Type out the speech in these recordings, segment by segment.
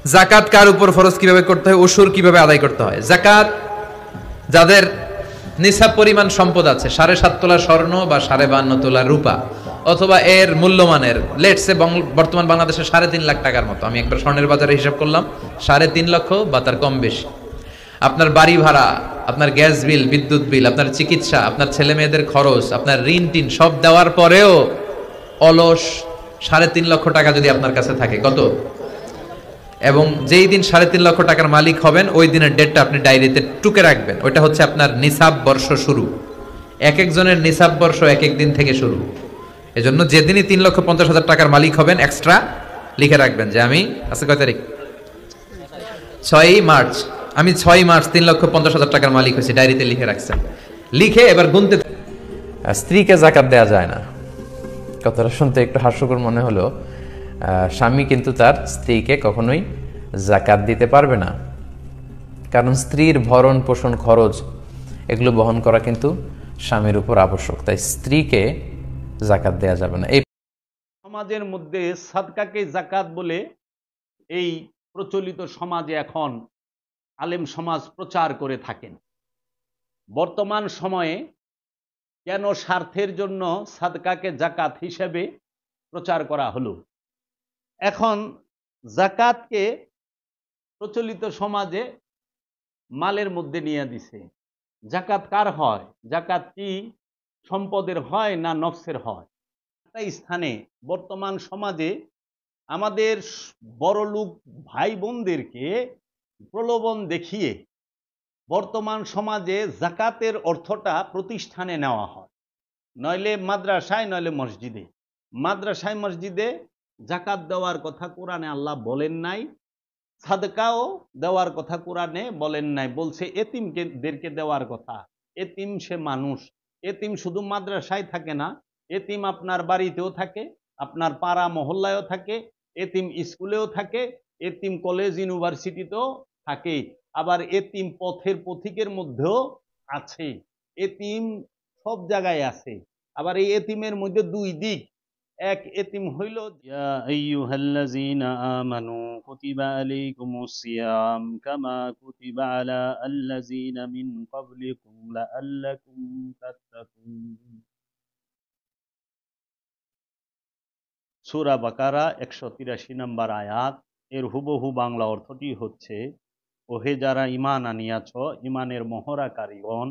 জাকাত কার উপর ফরজ কিভাবে করতে হয়, ওসুর কিভাবে আদায় করতে হয়। জাকাত যাদের নিসাব পরিমাণ সম্পদ আছে, 7.5 তোলা স্বর্ণ বা 52.5 তোলা রূপা, অথবা এর মূল্যমানের লেটসে বর্তমান বাংলাদেশে 3.5 লাখ টাকার মতো, আমি একবার স্বর্ণের বাজারে হিসাব করলাম 3.5 লক্ষ বা তার কম বেশি। আপনার বাড়ি ভাড়া, আপনার গ্যাস বিল, বিদ্যুৎ বিল, আপনার চিকিৎসা, আপনার ছেলে মেয়েদের খরচ, আপনার ঋণ টিন সব দেওয়ার পরেও অলস 3.5 লক্ষ টাকা যদি আপনার কাছে থাকে, কত? এবং যেই দিন 3.5 লক্ষ টাকার মালিক হবেন ওই দিনের ডেটটা আপনি ডায়েরিতে টুকে রাখবেন। ওইটা হচ্ছে আপনার নিসাব বর্ষ শুরু। এক একজনের নিসাব বর্ষ এক এক দিন থেকে শুরু। এজন্য যেদিনই 3,50,000 টাকার মালিক হবেন এক্সট্রা লিখে রাখবেন যে আমি আজকে কয় তারিখ, 6ই মার্চ, আমি 6ই মার্চ 3,50,000 টাকার মালিক হয়েছি, ডায়েরিতে লিখে রাখছেন। লিখে এবার গুনতে। স্ত্রীকে জাকাত দেয়া যায় না, কথাটা শুনতে একটু হাস্যকর মনে হলো। স্বামী কিন্তু তার স্ত্রীকে কখনোই জাকাত দিতে পারবে না, কারণ স্ত্রীর ভরণ পোষণ খরচ এগুলো বহন করা কিন্তু স্বামীর উপর আবশ্যক, তাই স্ত্রীকে জাকাত দেয়া যাবে না। এই সমাজের মধ্যে সাদকাকে জাকাত বলে এই প্রচলিত সমাজে এখন আলেম সমাজ প্রচার করে থাকেন। বর্তমান সময়ে কেন স্বার্থের জন্য সাদকাকে জাকাত হিসেবে প্রচার করা হলো? এখন জাকাতকে প্রচলিত সমাজে মালের মধ্যে নিয়ে দিছে। জাকাত কার হয়? জাকাত কি সম্পদের হয় না নফসের হয়? একটা স্থানে বর্তমান সমাজে আমাদের বড়লোক ভাই বোনদেরকে প্রলোভন দেখিয়ে বর্তমান সমাজে জাকাতের অর্থটা প্রতিষ্ঠানে নেওয়া হয়, নইলে মাদ্রাসায়, নইলে মসজিদে। মাদ্রাসায় মসজিদে জাকাত দেওয়ার কথা কোরআনে আল্লাহ বলেন নাই, সাদকাও দেওয়ার কথা কোরআনে বলেন নাই, বলছে এতিমদেরকে দেওয়ার কথা। এতিম সে মানুষ। এতিম শুধু মাদ্রাসায় থাকে না, এতিম আপনার বাড়িতেও থাকে, আপনার পাড়া মহল্লায়ও থাকে, এতিম স্কুলেও থাকে, এতিম কলেজ ইউনিভার্সিটিতেও থাকে, আবার এতিম পথের পথিকের মধ্যেও আছে। এতিম সব জায়গায় আছে। আবার এই এতিমের মধ্যে দুই দিক। এক এতিম হইল ইয়া আইয়ুহাল্লাযীনা আমানু কুতিবা আলাইকুমুস সিয়াম কামা কুতিবা আলা আল্লাযীনা মিন ক্বাবলিকুম লাআল্লাকুম তাত্তাকুন। সূরা বাকারা 183 নম্বর আয়াত। এর হুবহু বাংলা অর্থটি হচ্ছে, ওহে যারা ঈমান আনিয়াছ, ঈমানের মহরাকারীগণ,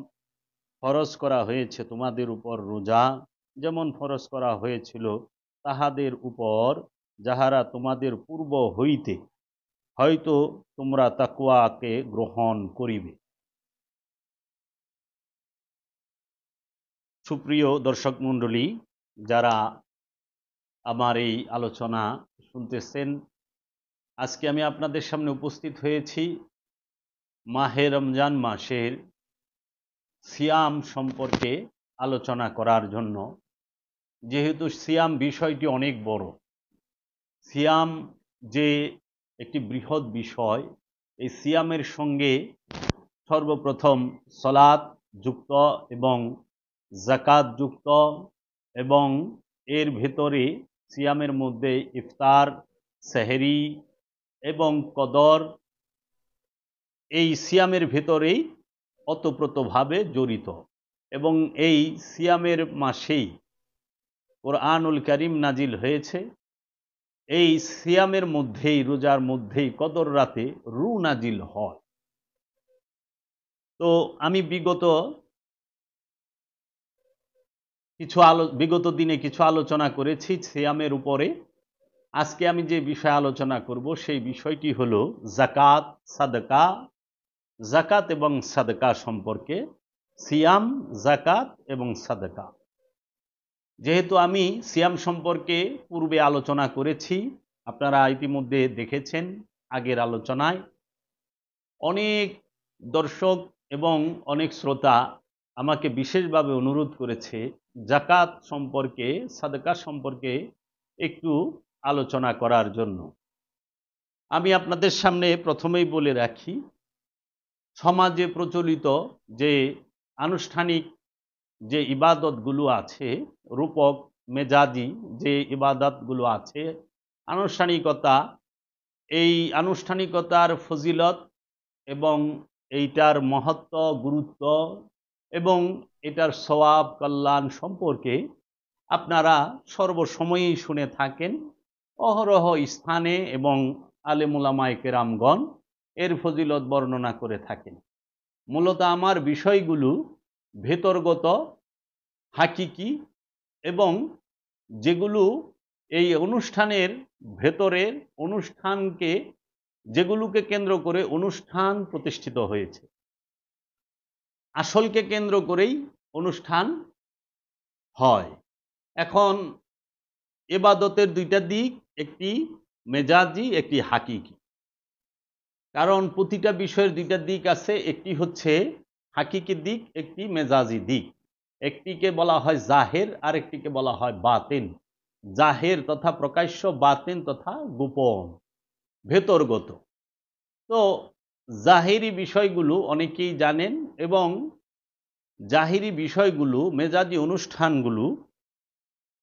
ফরজ করা হয়েছে তোমাদের উপর রোজা, যেমন ফরজ করা হয়েছিল তাহাদের উপর যাহারা তোমাদের পূর্ব হইতে, হয়তো তোমরা তাকওয়াকে গ্রহণ করিবে। সুপ্রিয় দর্শক মণ্ডলী, যারা আমার এই আলোচনা শুনতেছেন, আজকে আমি আপনাদের সামনে উপস্থিত হয়েছি মাহে রমজান মাসের সিয়াম সম্পর্কে আলোচনা করার জন্য। যেহেতু সিয়াম বিষয়টি অনেক বড়, সিয়াম যে একটি বৃহৎ বিষয়, এই সিয়ামের সঙ্গে সর্বপ্রথম সালাত যুক্ত এবং যাকাত যুক্ত, এবং এর ভেতরে সিয়ামের মধ্যে ইফতার, সেহরি এবং কদর এই সিয়ামের ভেতরেই ওতপ্রোতভাবে জড়িত। এবং এই সিয়ামের মাসেই কোরআনুল কারীম নাজিল হয়েছে। এই সিয়ামের মধ্যেই, রোজার মধ্যেই কদর রাতে রু নাজিল হয়। তো আমি বিগত দিনে কিছু আলোচনা করেছি সিয়ামের উপরে। আজকে আমি যে বিষয়ে আলোচনা করব সেই বিষয়টি হলো যাকাত, সাদকা। যাকাত এবং সাদকা সম্পর্কে, সিয়াম, যাকাত এবং সাদকা। যেহেতু আমি সিয়াম সম্পর্কে পূর্বে আলোচনা করেছি, আপনারা ইতিমধ্যে দেখেছেন আগের আলোচনায়, অনেক দর্শক এবং অনেক শ্রোতা আমাকে বিশেষভাবে অনুরোধ করেছে যাকাত সম্পর্কে, সাদকা সম্পর্কে একটু আলোচনা করার জন্য। আমি আপনাদের সামনে প্রথমেই বলে রাখি, সমাজে প্রচলিত যে আনুষ্ঠানিক যে ইবাদতগুলো আছে, রূপক মেজাজি যে ইবাদতগুলো আছে, আনুষ্ঠানিকতা, এই আনুষ্ঠানিকতার ফজিলত এবং এইটার মহত্ব, গুরুত্ব এবং এটার সওয়াব কল্যাণ সম্পর্কে আপনারা সর্বসময়েই শুনে থাকেন। অহরহ স্থানে এবং আলেম উলামায়ে কেরামগণ এর ফজিলত বর্ণনা করে থাকেন। মূলত আমার বিষয়গুলো ভেতরগত, হাকিকি এবং যেগুলো এই অনুষ্ঠানের ভেতরের অনুষ্ঠানকে, যেগুলোকে কেন্দ্র করে অনুষ্ঠান প্রতিষ্ঠিত হয়েছে, আসলকে কেন্দ্র করেই অনুষ্ঠান হয়। এখন ইবাদতের দুইটা দিক, একটি মেজাজি, একটি হাকিকি। কারণ প্রতিটা বিষয়ের দুইটা দিক আছে, একটি হচ্ছে হাকিকি দিক, একটি মেজাজি দিক। একটিকে বলা হয় জাহের, আর একটিকে বলা হয় বাতিন। জাহের তথা প্রকাশ্য, বাতিন তথা গোপন, ভেতরগত। তো জাহেরি বিষয়গুলো অনেকেই জানেন, এবং জাহিরি বিষয়গুলো, মেজাজি অনুষ্ঠানগুলো,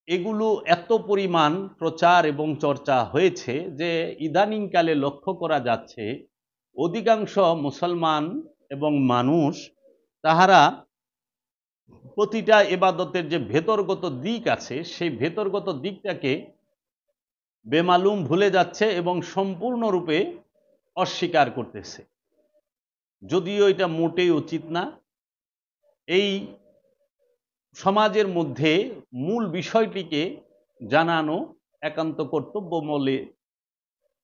এগুলো এত পরিমাণ প্রচার এবং চর্চা হয়েছে যে ইদানিংকালে লক্ষ্য করা যাচ্ছে অধিকাংশ মুসলমান এবং মানুষ তাহারা প্রতিটা ইবাদতের যে ভেতরগত দিক আছে সেই ভেতরগত দিকটাকে বেমালুম ভুলে যাচ্ছে এবং সম্পূর্ণরূপে অস্বীকার করতেছে, যদিও এটা মোটেই উচিত না। এই সমাজের মধ্যে মূল বিষয়টিকে জানানো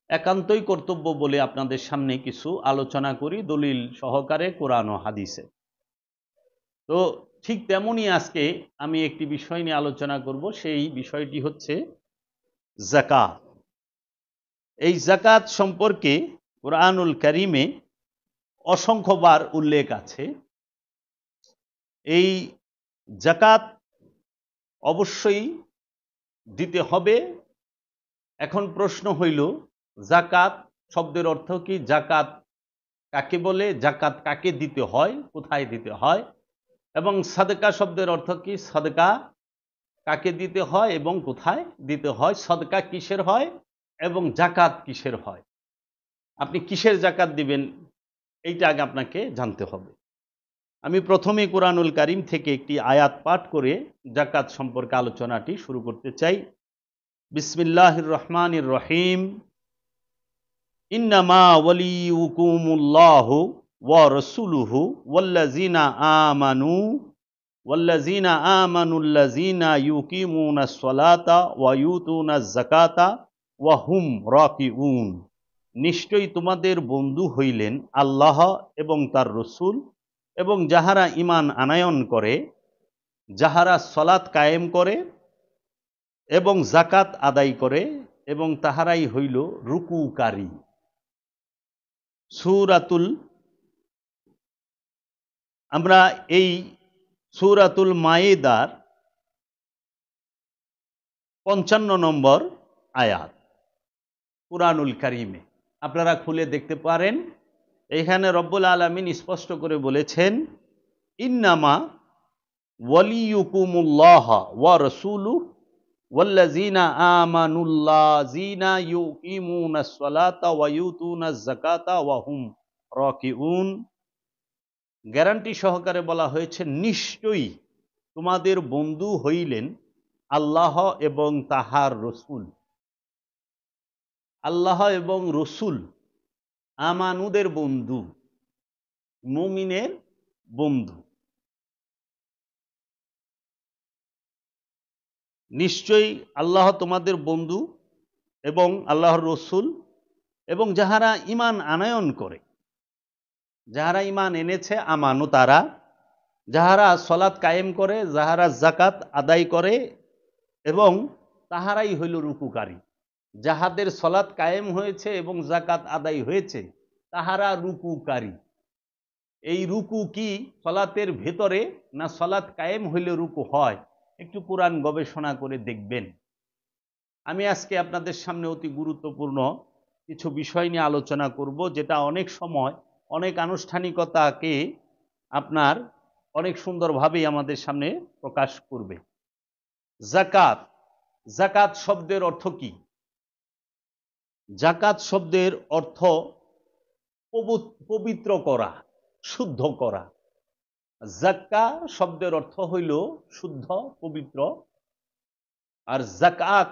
একান্তই কর্তব্য বলে আপনাদের সামনে কিছু আলোচনা করি দলিল সহকারে কোরআন ও হাদিসে। তো ঠিক তেমনই আজকে আমি একটি বিষয় নিয়ে আলোচনা করব, সেই বিষয়টি হচ্ছে যাকাত। এই যাকাত সম্পর্কে কোরআনুল কারীমে অসংখ্যবার উল্লেখ আছে। এই যাকাত অবশ্যই দিতে হবে। এখন প্রশ্ন হইল, যাকাত শব্দের অর্থ কি? যাকাত কাকে বলে? যাকাত কাকে দিতে হয়? কোথায় দিতে হয়? এবং সাদকা শব্দের অর্থ কি? সাদকা কাকে দিতে হয় এবং কোথায় দিতে হয়? সাদকা কিসের হয় এবং যাকাত কিসের হয়? আপনি কিসের যাকাত দিবেন এইটা আগে আপনাকে জানতে হবে। আমি প্রথমে কোরআনুল কারীম থেকে একটি আয়াত পাঠ করে যাকাত সম্পর্কে আলোচনাটি শুরু করতে চাই। বিসমিল্লাহির রহমানির রহিম। ইন্নামা ওয়ালিয়ুকুমুল্লাহু ওয়া রাসূলুহু ওয়াল্লাযীনা আমানুল্লাযীনা ইউকিমুনাস সালাতা ওয়া ইউতুনাজ যাকাতা ওয়া হুম রাকিউন। নিশ্চয়ই তোমাদের বন্ধু হইলেন আল্লাহ এবং তার রসুল, এবং যাহারা ঈমান আনয়ন করে, যাহারা সালাত কায়েম করে এবং যাকাত আদায় করে, এবং তাহারাই হইল রুকুকারী। আমরা এই সূরাতুল মায়েদার ৫৫ নম্বর আয়াত কুরআনুল কারীমে আপনারা খুলে দেখতে পারেন। এখানে রব্বুল আলামিন স্পষ্ট করে বলেছেন, ইন্নামা ওয়ালিয়ুকুমুল্লাহ ওয়া রাসূলুহু ওয়াল্লাযীনা আমানুল্লাযীনা ইউকিমুনাস সালাতা ওয়া ইউতুনাজ যাকাতা ওয়া হুম রাকিউন। গ্যারান্টি সহকারে বলা হয়েছে, নিশ্চয়ই তোমাদের বন্ধু হইলেন আল্লাহ এবং তাহার রসুল। আল্লাহ এবং রসুল আমানুদের বন্ধু, মুমিনের বন্ধু। নিশ্চয়ই আল্লাহ তোমাদের বন্ধু এবং আল্লাহর রসুল, এবং যাহারা ঈমান আনয়ন করে, যাহারা ঈমান এনেছে, আমানু তারা, যাহারা সালাত কায়েম করে, যাহারা যাকাত আদায় করে, এবং তাহারাই হইল রুকুকারী। যাহাদের সালাত কায়েম হয়েছে এবং যাকাত আদায় হয়েছে তাহারা রুকুকারী। এই রুকু কি সালাতের ভেতরে, না সালাত কায়েম হইলে রুকু হয়? একটু কোরআন গবেষণা করে দেখবেন। আমি আজকে আপনাদের সামনে অতি গুরুত্বপূর্ণ কিছু বিষয় নিয়ে আলোচনা করব, যেটা অনেক সময় অনেক আনুষ্ঠানিকতাকে আপনার অনেক সুন্দরভাবেই আমাদের সামনে প্রকাশ করবে। যাকাত, যাকাত শব্দের অর্থ কি? জাকাত শব্দের অর্থ পবিত্র করা, শুদ্ধ করা। জাক্কা শব্দের অর্থ হইল শুদ্ধ, পবিত্র। আর জাকাত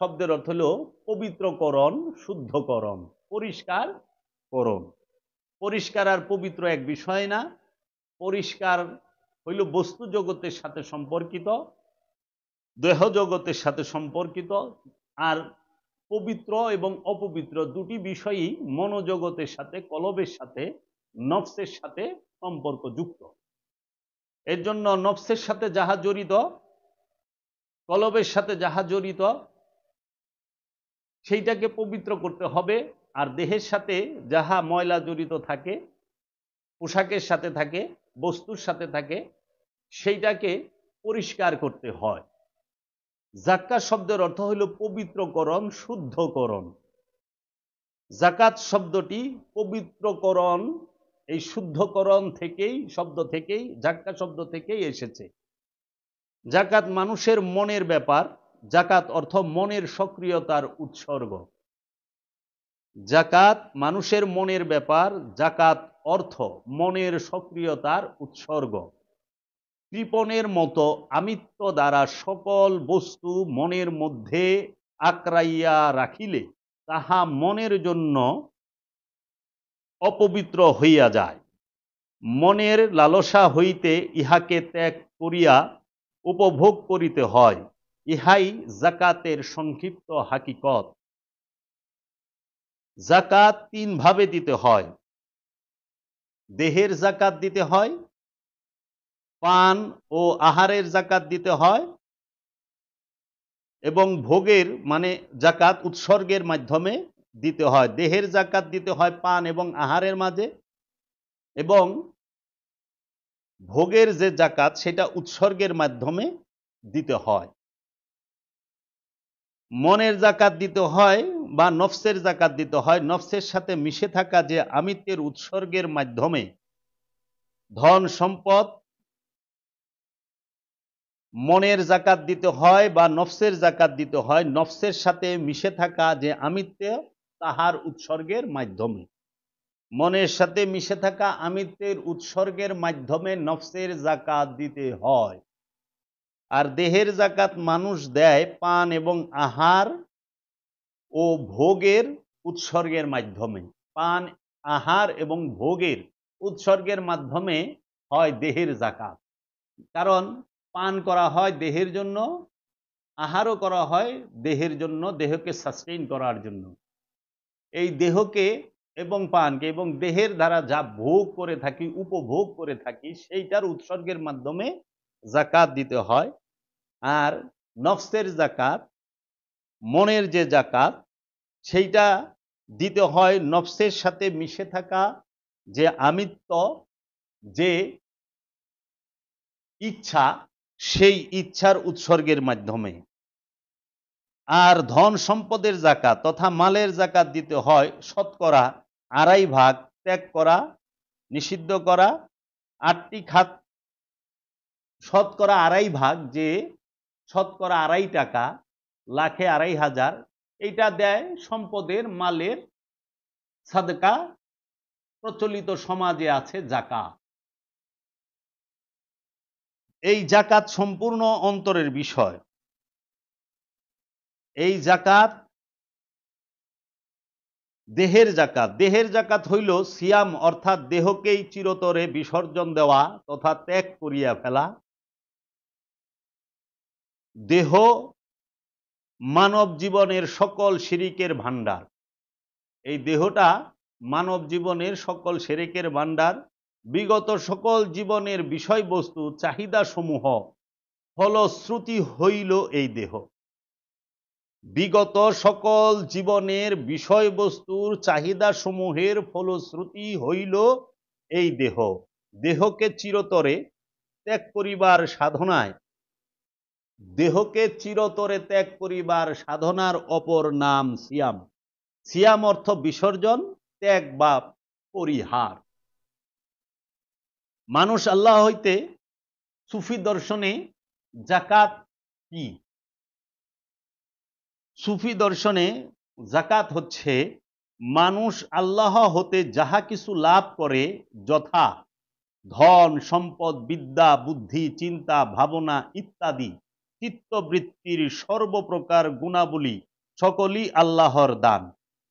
শব্দের অর্থ হল পবিত্রকরণ, শুদ্ধকরণ, পরিষ্কার করণ। পরিষ্কার আর পবিত্র এক বিষয় না। পরিষ্কার হইল বস্তু জগতের সাথে সম্পর্কিত, দেহ জগতের সাথে সম্পর্কিত। আর পবিত্র এবং অপবিত্র দুটি বিষয়ই মনোজগতের সাথে, কলবের সাথে, নফসের সাথে সম্পর্কযুক্ত। এর জন্য নফসের সাথে যাহা জড়িত, কলবের সাথে যাহা জড়িত, সেইটাকে পবিত্র করতে হবে। আর দেহের সাথে যাহা ময়লা জড়িত থাকে, পোশাকের সাথে থাকে, বস্তুর সাথে থাকে, সেইটাকে পরিষ্কার করতে হয়। জাক্কাত শব্দের অর্থ হইল পবিত্রকরণ, শুদ্ধকরণ। জাকাত শব্দটি পবিত্রকরণ, এই শুদ্ধকরণ থেকেই, শব্দ থেকেই, জাক্কাত শব্দ থেকেই এসেছে। জাকাত মানুষের মনের ব্যাপার। জাকাত অর্থ মনের সক্রিয়তার উৎসর্গ। জাকাত মানুষের মনের ব্যাপার। জাকাত অর্থ মনের সক্রিয়তার উৎসর্গ। কৃপণের মতো আমিত্ব দ্বারা সকল বস্তু মনের মধ্যে আঁকড়াইয়া রাখিলে তাহা মনের জন্য অপবিত্র হইয়া যায়। মনের লালসা হইতে ইহাকে ত্যাগ করিয়া উপভোগ করিতে হয়। ইহাই জাকাতের সংক্ষিপ্ত হাকিকত। জাকাত তিন ভাবে দিতে হয়। দেহের জাকাত দিতে হয়, পান ও আহারের জাকাত দিতে হয়, এবং ভোগের মানে জাকাত উৎসর্গের মাধ্যমে দিতে হয়। দেহের জাকাত দিতে হয় পান এবং আহারের মাঝে, এবং ভোগের যে জাকাত সেটা উৎসর্গের মাধ্যমে দিতে হয়। মনের জাকাত দিতে হয় বা নফসের জাকাত দিতে হয়। নফসের সাথে মিশে থাকা যে আমিত্বের উৎসর্গের মাধ্যমে ধন সম্পদ, মনের জাকাত দিতে হয় বা নফসের জাকাত দিতে হয়। নফসের সাথে মিশে থাকা যে আমিত্ব, তাহার উৎসর্গের মাধ্যমে। মনের সাথে মিশে থাকা আমিত্বের উৎসর্গের মাধ্যমে নফসের জাকাত দিতে হয়। আর দেহের জাকাত মানুষ দেয় পান এবং আহার ও ভোগের উৎসর্গের মাধ্যমে। পান, আহার এবং ভোগের উৎসর্গের মাধ্যমে হয় দেহের জাকাত। কারণ পান করা হয় দেহের জন্য, আহারও করা হয় দেহের জন্য, দেহকে সাস্টেইন করার জন্য। এই দেহকে এবং পানকে এবং দেহের দ্বারা যা ভোগ করে থাকি, উপভোগ করে থাকি, সেইটার উৎসর্গের মাধ্যমে জাকাত দিতে হয়। আর নফসের জাকাত, মনের যে জাকাত, সেইটা দিতে হয় নফসের সাথে মিশে থাকা যে আমিত্ব, যে ইচ্ছা, সেই ইচ্ছার উৎসর্গের মাধ্যমে। আর ধন সম্পদের জাকাত তথা মালের জাকাত দিতে হয় শতকরা 2.5 ত্যাগ করা, নিষিদ্ধ করা। 8টি খাত, শতকরা 2.5, যে শতকরা 2.5 টাকা, লাখে 2.500, এইটা দেয় সম্পদের, মালের সাদকা। প্রচলিত সমাজে আছে জাকাত। এই জাকাত সম্পূর্ণ অন্তরের বিষয়। এই জাকাত দেহের জাকাত। দেহের জাকাত হইল সিয়াম, অর্থাৎ দেহকেই চিরতরে বিসর্জন দেওয়া তথা ত্যাগ করিয়া ফেলা। দেহ মানব জীবনের সকল শিরিকের ভান্ডার। এই দেহটা মানব জীবনের সকল শিরিকের ভান্ডার। বিগত সকল জীবনের বিষয়বস্তু, চাহিদা সমূহ ফলশ্রুতি হইল এই দেহ। বিগত সকল জীবনের বিষয়বস্তুর চাহিদা সমূহের ফলশ্রুতি হইল এই দেহ। দেহকে চিরতরে ত্যাগ করিবার সাধনায়, দেহকে চিরতরে ত্যাগ করিবার সাধনার অপর নাম সিয়াম। সিয়াম অর্থ বিসর্জন, ত্যাগ বা পরিহার। মানুষ আল্লাহ হইতে সুফি দর্শনে জাকাত কি? সুফি দর্শনে জাকাত হচ্ছে মানুষ আল্লাহ হতে যাহা কিছু লাভ করে, যথা ধন সম্পদ বিদ্যা বুদ্ধি চিন্তা ভাবনা ইত্যাদি চিত্তবৃত্তির সর্বপ্রকার গুণাবলী সকলই আল্লাহর দান।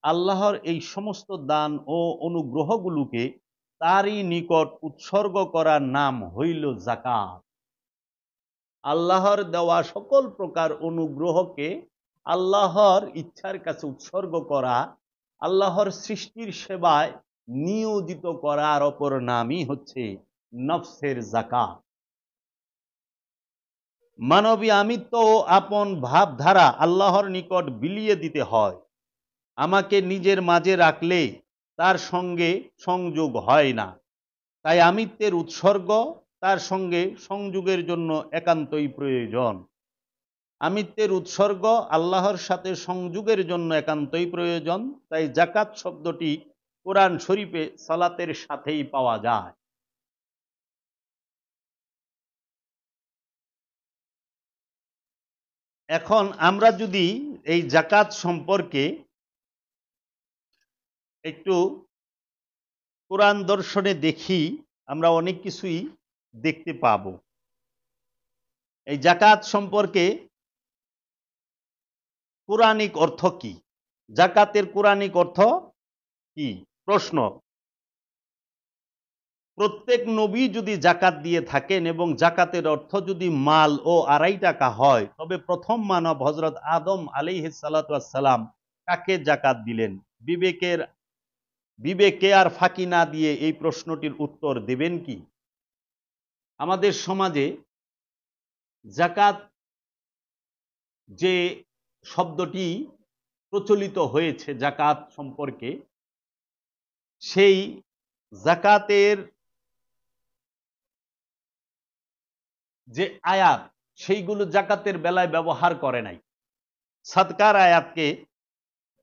আল্লাহর এই সমস্ত দান ও অনুগ্রহগুলোকে তারই নিকট উৎসর্গ করার নাম হইল যাকাত। আল্লাহর দেওয়া সকল প্রকার অনুগ্রহকে আল্লাহর ইচ্ছার কাছে উৎসর্গ করা, আল্লাহর সৃষ্টির সেবায় নিয়োজিত করার অপর নামই হচ্ছে নফসের যাকাত। মানবী আমিত্ব ও আপন ভাবধারা আল্লাহর নিকট বিলিয়ে দিতে হয়। আমাকে নিজের মাঝে রাখলে তার সঙ্গে সংযোগ হয় না, তাই আমিত্বের উৎসর্গ তার সঙ্গে সংযোগের জন্য একান্তই প্রয়োজন। আমিত্বের উৎসর্গ আল্লাহর সাথে সংযোগের জন্য একান্তই প্রয়োজন, তাই যাকাত শব্দটি কোরআন শরীফে সালাতের সাথেই পাওয়া যায়। এখন আমরা যদি এই যাকাত সম্পর্কে একটু কোরআন দর্শনে দেখি, আমরা অনেক কিছুই দেখতে পাব। এই যাকাত সম্পর্কে কোরআনিক অর্থ কি? যাকাতের কোরআনিক অর্থ কি? প্রশ্ন। প্রত্যেক নবী যদি যাকাত দিয়ে থাকেন এবং যাকাতের অর্থ যদি মাল ও 2.5 টাকা হয়, তবে প্রথম মানব হযরত আদম আলাইহিস সালাতু ওয়াস সালাম কাকে যাকাত দিলেন? বিবেকে আর ফাঁকি না দিয়ে এই প্রশ্নটির উত্তর দেবেন কি? আমাদের সমাজে যাকাত যে শব্দটি প্রচলিত হয়েছে যাকাত সম্পর্কে, সেই যাকাতের যে আয়াত, সেইগুলো যাকাতের বেলায় ব্যবহার করে নাই। সাদকার আয়াতকে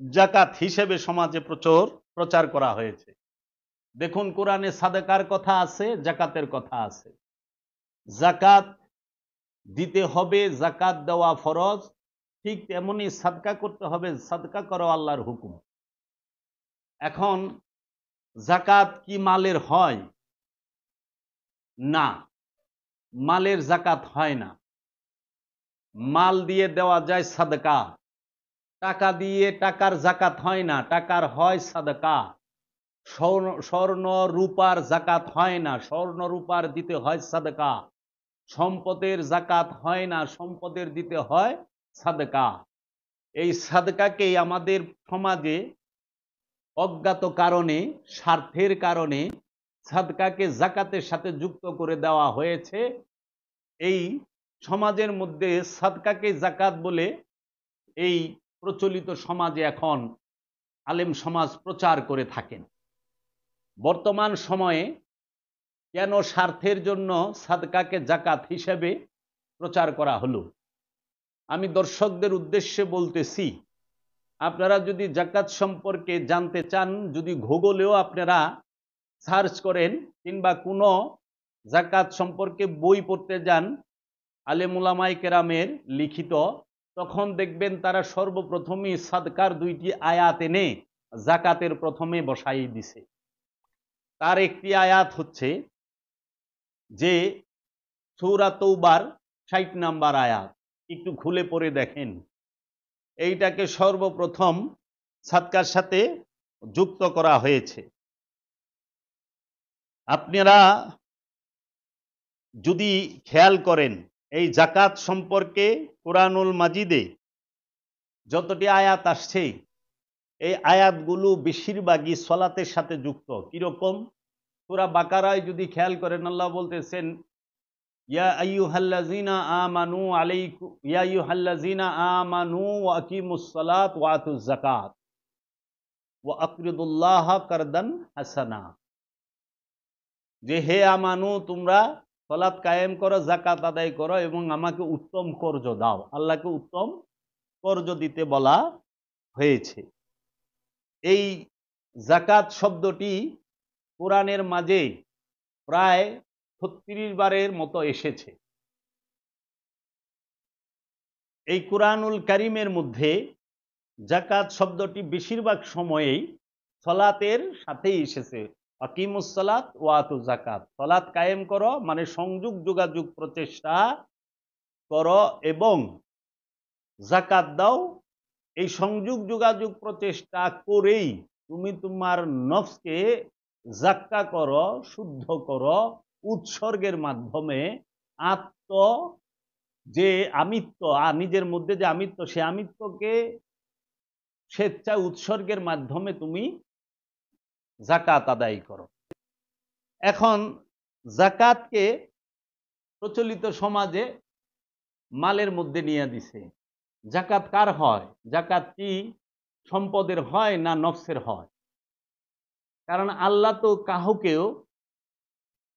যাকাত হিসেবে সমাজে প্রচার করা হয়েছে। দেখুন, কোরআনে সাদকার কথা আছে, যাকাতের কথা আছে। যাকাত দিতে হবে, যাকাত দেওয়া ফরজ, ঠিক তেমনি সাদকা করতে হবে, সাদকা করো আল্লাহর হুকুম। এখন যাকাত কি মালের হয়? না, মালের যাকাত হয় না। মাল দিয়ে দেওয়া যায় সাদকা, টাকা দিয়ে টাকার যাকাত হয় না, টাকার হয় সাদকা। স্বর্ণ রূপার যাকাত হয় না, স্বর্ণ রূপার দিতে হয় সাদকা। সম্পদের যাকাত হয় না, সম্পদের দিতে হয় সাদকা। এই সাদকাকেই আমাদের সমাজে অজ্ঞাত কারণে, স্বার্থের কারণে সাদকাকে যাকাতের সাথে যুক্ত করে দেওয়া হয়েছে। এই সমাজের মধ্যে সাদকাকে যাকাত বলে এই প্রচলিত সমাজে এখন আলেম সমাজ প্রচার করে থাকেন। বর্তমান সময়ে কেন স্বার্থের জন্য সাদকাকে যাকাত হিসেবে প্রচার করা হলো? আমি দর্শকদের উদ্দেশ্যে বলতেছি, আপনারা যদি যাকাত সম্পর্কে জানতে চান, যদি গুগলেও আপনারা সার্চ করেন কিংবা কোনো যাকাত সম্পর্কে বই পড়তে যান আলেম উলামায়ে কেরামের লিখিত, তখন দেখবেন তারা সর্বপ্রথমই সাদকার 2টি আয়াত এনে যাকাতের প্রথমে বসাই দিছে। তার একটি আয়াত হচ্ছে যে সূরা তওবার 60 নম্বর আয়াত, একটু খুলে পড়ে দেখেন। এইটাকে সর্বপ্রথম সাদকার সাথে যুক্ত করা হয়েছে। আপনারা যদি খেয়াল করেন, এই যাকাত সম্পর্কে কোরআনুল মাজিদে যতটি আয়াত আসছে, এই আয়াতগুলো বেশিরভাগই সলাতের সাথে যুক্ত। কিরকম? সূরা বাকারায় যদি খেয়াল করেন, আল্লাহ বলতেছেন, ইয়া আইয়ুহাল্লাযীনা আমানু আলাইকুম ইয়া আইয়ুহাল্লাযীনা আমানু ওয়া আকিমুস সালাত ওয়া আতুজ যাকাত ওয়া আকরিদুল্লাহা কারদান হাসানা। যে হে আমানু, তোমরা সালাত কায়েম করো, যাকাত আদায় করো এবং আমাকে উত্তম কর্জ দাও। আল্লাহকে উত্তম কর্জ দিতে বলা হয়েছে। এই যাকাত শব্দটি কোরআনের মাঝে প্রায় 36 বারের মতো এসেছে। এই কুরআনুল কারীমের মধ্যে জাকাত শব্দটি বেশিরভাগ সময়েই সলাতের সাথেই এসেছে। আকিমুস সালাত ওয়া আতু জাকাত, সলাত কায়েম করো মানে সংযোগ যোগাযোগ প্রচেষ্টা করো এবং জাকাত দাও। এই সংযোগ যোগাযোগ প্রচেষ্টা করেই তুমি তোমার নফসকে জাক্কা করো, শুদ্ধ করো উৎসর্গের মাধ্যমে। আত্ম যে আমিত্ব, নিজের মধ্যে যে আমিত্ব, সে আমিত্বকে স্বেচ্ছা উৎসর্গের মাধ্যমে তুমি জাকাত আদায় করো। এখন জাকাতকে প্রচলিত সমাজে মালের মধ্যে নিয়ে দিছে। জাকাত কার হয়? জাকাত কি সম্পদের হয় না নফসের হয়? কারণ আল্লাহ তো কাহুকেও,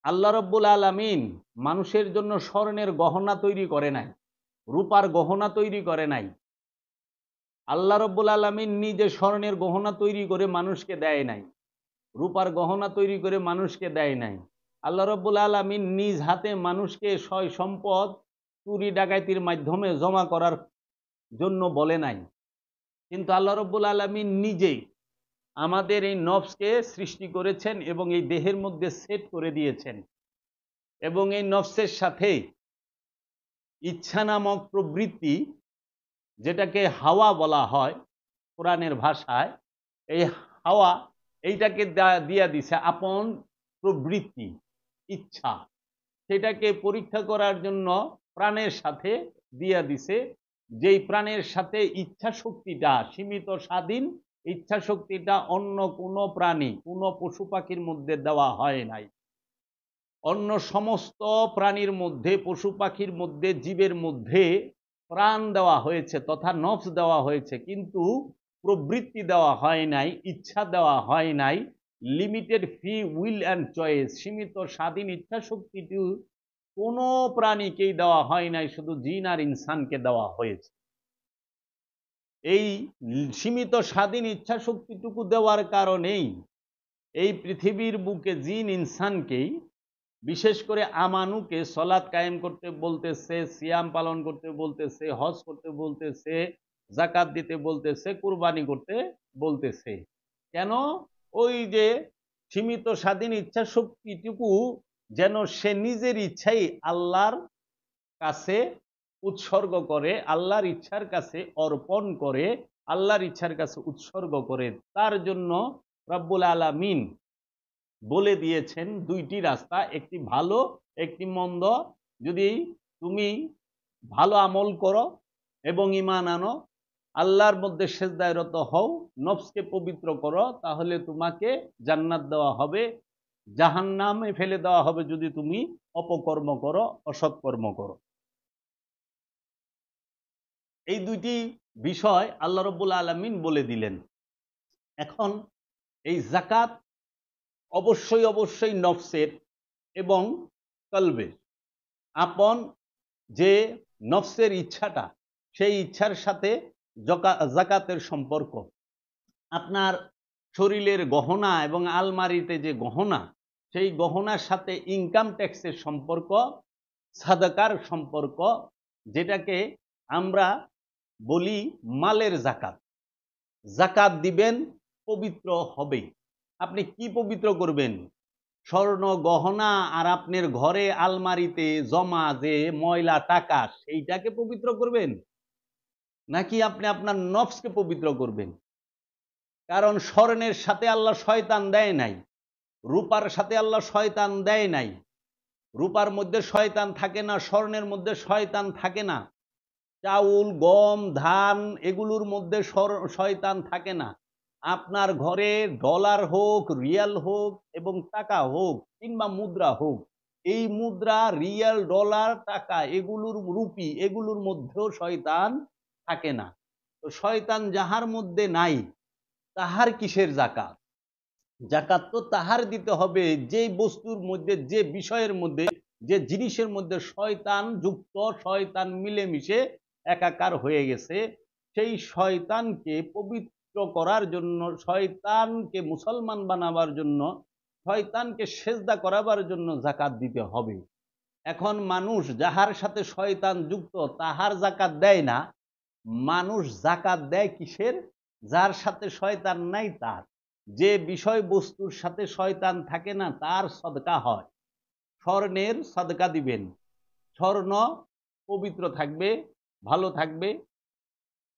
আল্লাহ রব্বুল আলামিন মানুষের জন্য স্বর্ণের গহনা তৈরি করে নাই, রূপার গহনা তৈরি করে নাই। আল্লাহ রব্বুল আলামিন নিজে স্বর্ণের গহনা তৈরি করে মানুষকে দেয় নাই, রূপার গহনা তৈরি করে মানুষকে দেয় নাই। আল্লাহ রব্বুল আলামিন নিজ হাতে মানুষকে সয় সম্পদ চুরি ডাকাতির মাধ্যমে জমা করার জন্য বলে নাই। কিন্তু আল্লাহ রব্বুল আলামিন নিজেই আমাদের এই নফসকে সৃষ্টি করেছেন এবং এই দেহের মধ্যে সেট করে দিয়েছেন, এবং এই নফসের সাথে ইচ্ছা নামক প্রবৃত্তি, যেটাকে হাওয়া বলা হয় কোরআনের ভাষায়, এই হাওয়া এইটাকে দিয়া দিছে আপন প্রবৃত্তি, ইচ্ছা। সেটাকে পরীক্ষা করার জন্য প্রাণের সাথে দিয়া দিছে, যেই প্রাণের সাথে ইচ্ছা শক্তিটা, সীমিত স্বাধীন ইচ্ছা শক্তিটা অন্য কোনো প্রাণী, কোনো পশু পাখির মধ্যে দেওয়া হয় নাই। অন্য সমস্ত প্রাণীর মধ্যে, পশু পাখির মধ্যে, জীবের মধ্যে প্রাণ দেওয়া হয়েছে তথা নফস দেওয়া হয়েছে, কিন্তু প্রবৃত্তি দেওয়া হয় নাই, ইচ্ছা দেওয়া হয় নাই। Limited free will and choice, সীমিত স্বাধীন ইচ্ছা শক্তিটি কোনো প্রাণীকেই দেওয়া হয় নাই, শুধু জিন আর ইনসানকে দেওয়া হয়েছে। এই সীমিত স্বাধীন ইচ্ছা শক্তিটুকু দেওয়ার কারণেই এই পৃথিবীর বুকে জিন ইনসানকেই, বিশেষ করে আমানুকে সলাত কায়েম করতে বলতেছে, সিয়াম পালন করতে বলতেছে, হজ করতে বলতেছে, জাকাত দিতে বলতেছে, কুরবানি করতে বলতেছে। কেন? ওই যে সীমিত স্বাধীন ইচ্ছা শক্তিটুকু যেন সে নিজের ইচ্ছাই আল্লাহর কাছে উৎসর্গ করে, আল্লাহর ইচ্ছার কাছে অর্পণ করে, আল্লাহর ইচ্ছার কাছে উৎসর্গ করে। তার জন্য রব্বুল আলামিন বলে দিয়েছেন দুইটি রাস্তা, একটি ভালো, একটি মন্দ। যদি তুমি ভালো আমল করো এবং ঈমান আনো, আল্লাহর মধ্যে সেজদায় রত হও, নফসকে পবিত্র করো, তাহলে তোমাকে জান্নাত দেওয়া হবে। জাহান্নামে ফেলে দেওয়া হবে যদি তুমি অপকর্ম করো, অসৎকর্ম করো। এই দুইটি বিষয় আল্লাহ রব্বুল আলামিন বলে দিলেন। এখন এই জাকাত অবশ্যই অবশ্যই নফসের এবং কলবের, আপন যে নফসের ইচ্ছাটা, সেই ইচ্ছার সাথে জাকাতের সম্পর্ক। আপনার শরীরের গহনা এবং আলমারিতে যে গহনা, সেই গহনার সাথে ইনকাম ট্যাক্সের সম্পর্ক, সাদাকার সম্পর্ক, যেটাকে আমরা বলি মালের জাকাত। জাকাত দিবেন, পবিত্র হবে। আপনি কি পবিত্র করবেন? স্বর্ণ গহনা আর আপনার ঘরে আলমারিতে জমা যে ময়লা টাকা, সেইটাকে পবিত্র করবেন, নাকি আপনি আপনার নফসকে পবিত্র করবেন? কারণ স্বর্ণের সাথে আল্লাহ শয়তান দেয় নাই, রূপার সাথে আল্লাহ শয়তান দেয় নাই। রূপার মধ্যে শয়তান থাকে না, স্বর্ণের মধ্যে শয়তান থাকে না, চাউল, গম, ধান এগুলোর মধ্যে শয়তান থাকে না। আপনার ঘরে ডলার হোক, রিয়াল হোক এবং টাকা হোক কিংবা মুদ্রা হোক, এই মুদ্রা, রিয়াল, ডলার, টাকা এগুলোর, রুপি এগুলোর মধ্যেও শয়তান থাকে না। তো শয়তান যাহার মধ্যে নাই, তাহার কিসের জাকাত? জাকাত তো তাহার দিতে হবে যে বস্তুর মধ্যে, যে বিষয়ের মধ্যে, যে জিনিসের মধ্যে শয়তান যুক্ত, শয়তান মিলেমিশে একাকার হয়ে গেছে। সেই শয়তানকে পবিত্র করার জন্য, শয়তানকে মুসলমান বানাবার জন্য, শয়তানকে সেজদা করাবার জন্য জাকাত দিতে হবে। এখন মানুষ যাহার সাথে শয়তান যুক্ত, তাহার জাকাত দেয় না। মানুষ জাকাত দেয় কিসের? যার সাথে শয়তান নাই তার, যে বিষয়বস্তুর সাথে শয়তান থাকে না তার সদকা হয়। স্বর্ণের সদকা দিবেন, স্বর্ণ পবিত্র থাকবে, ভালো থাকবে।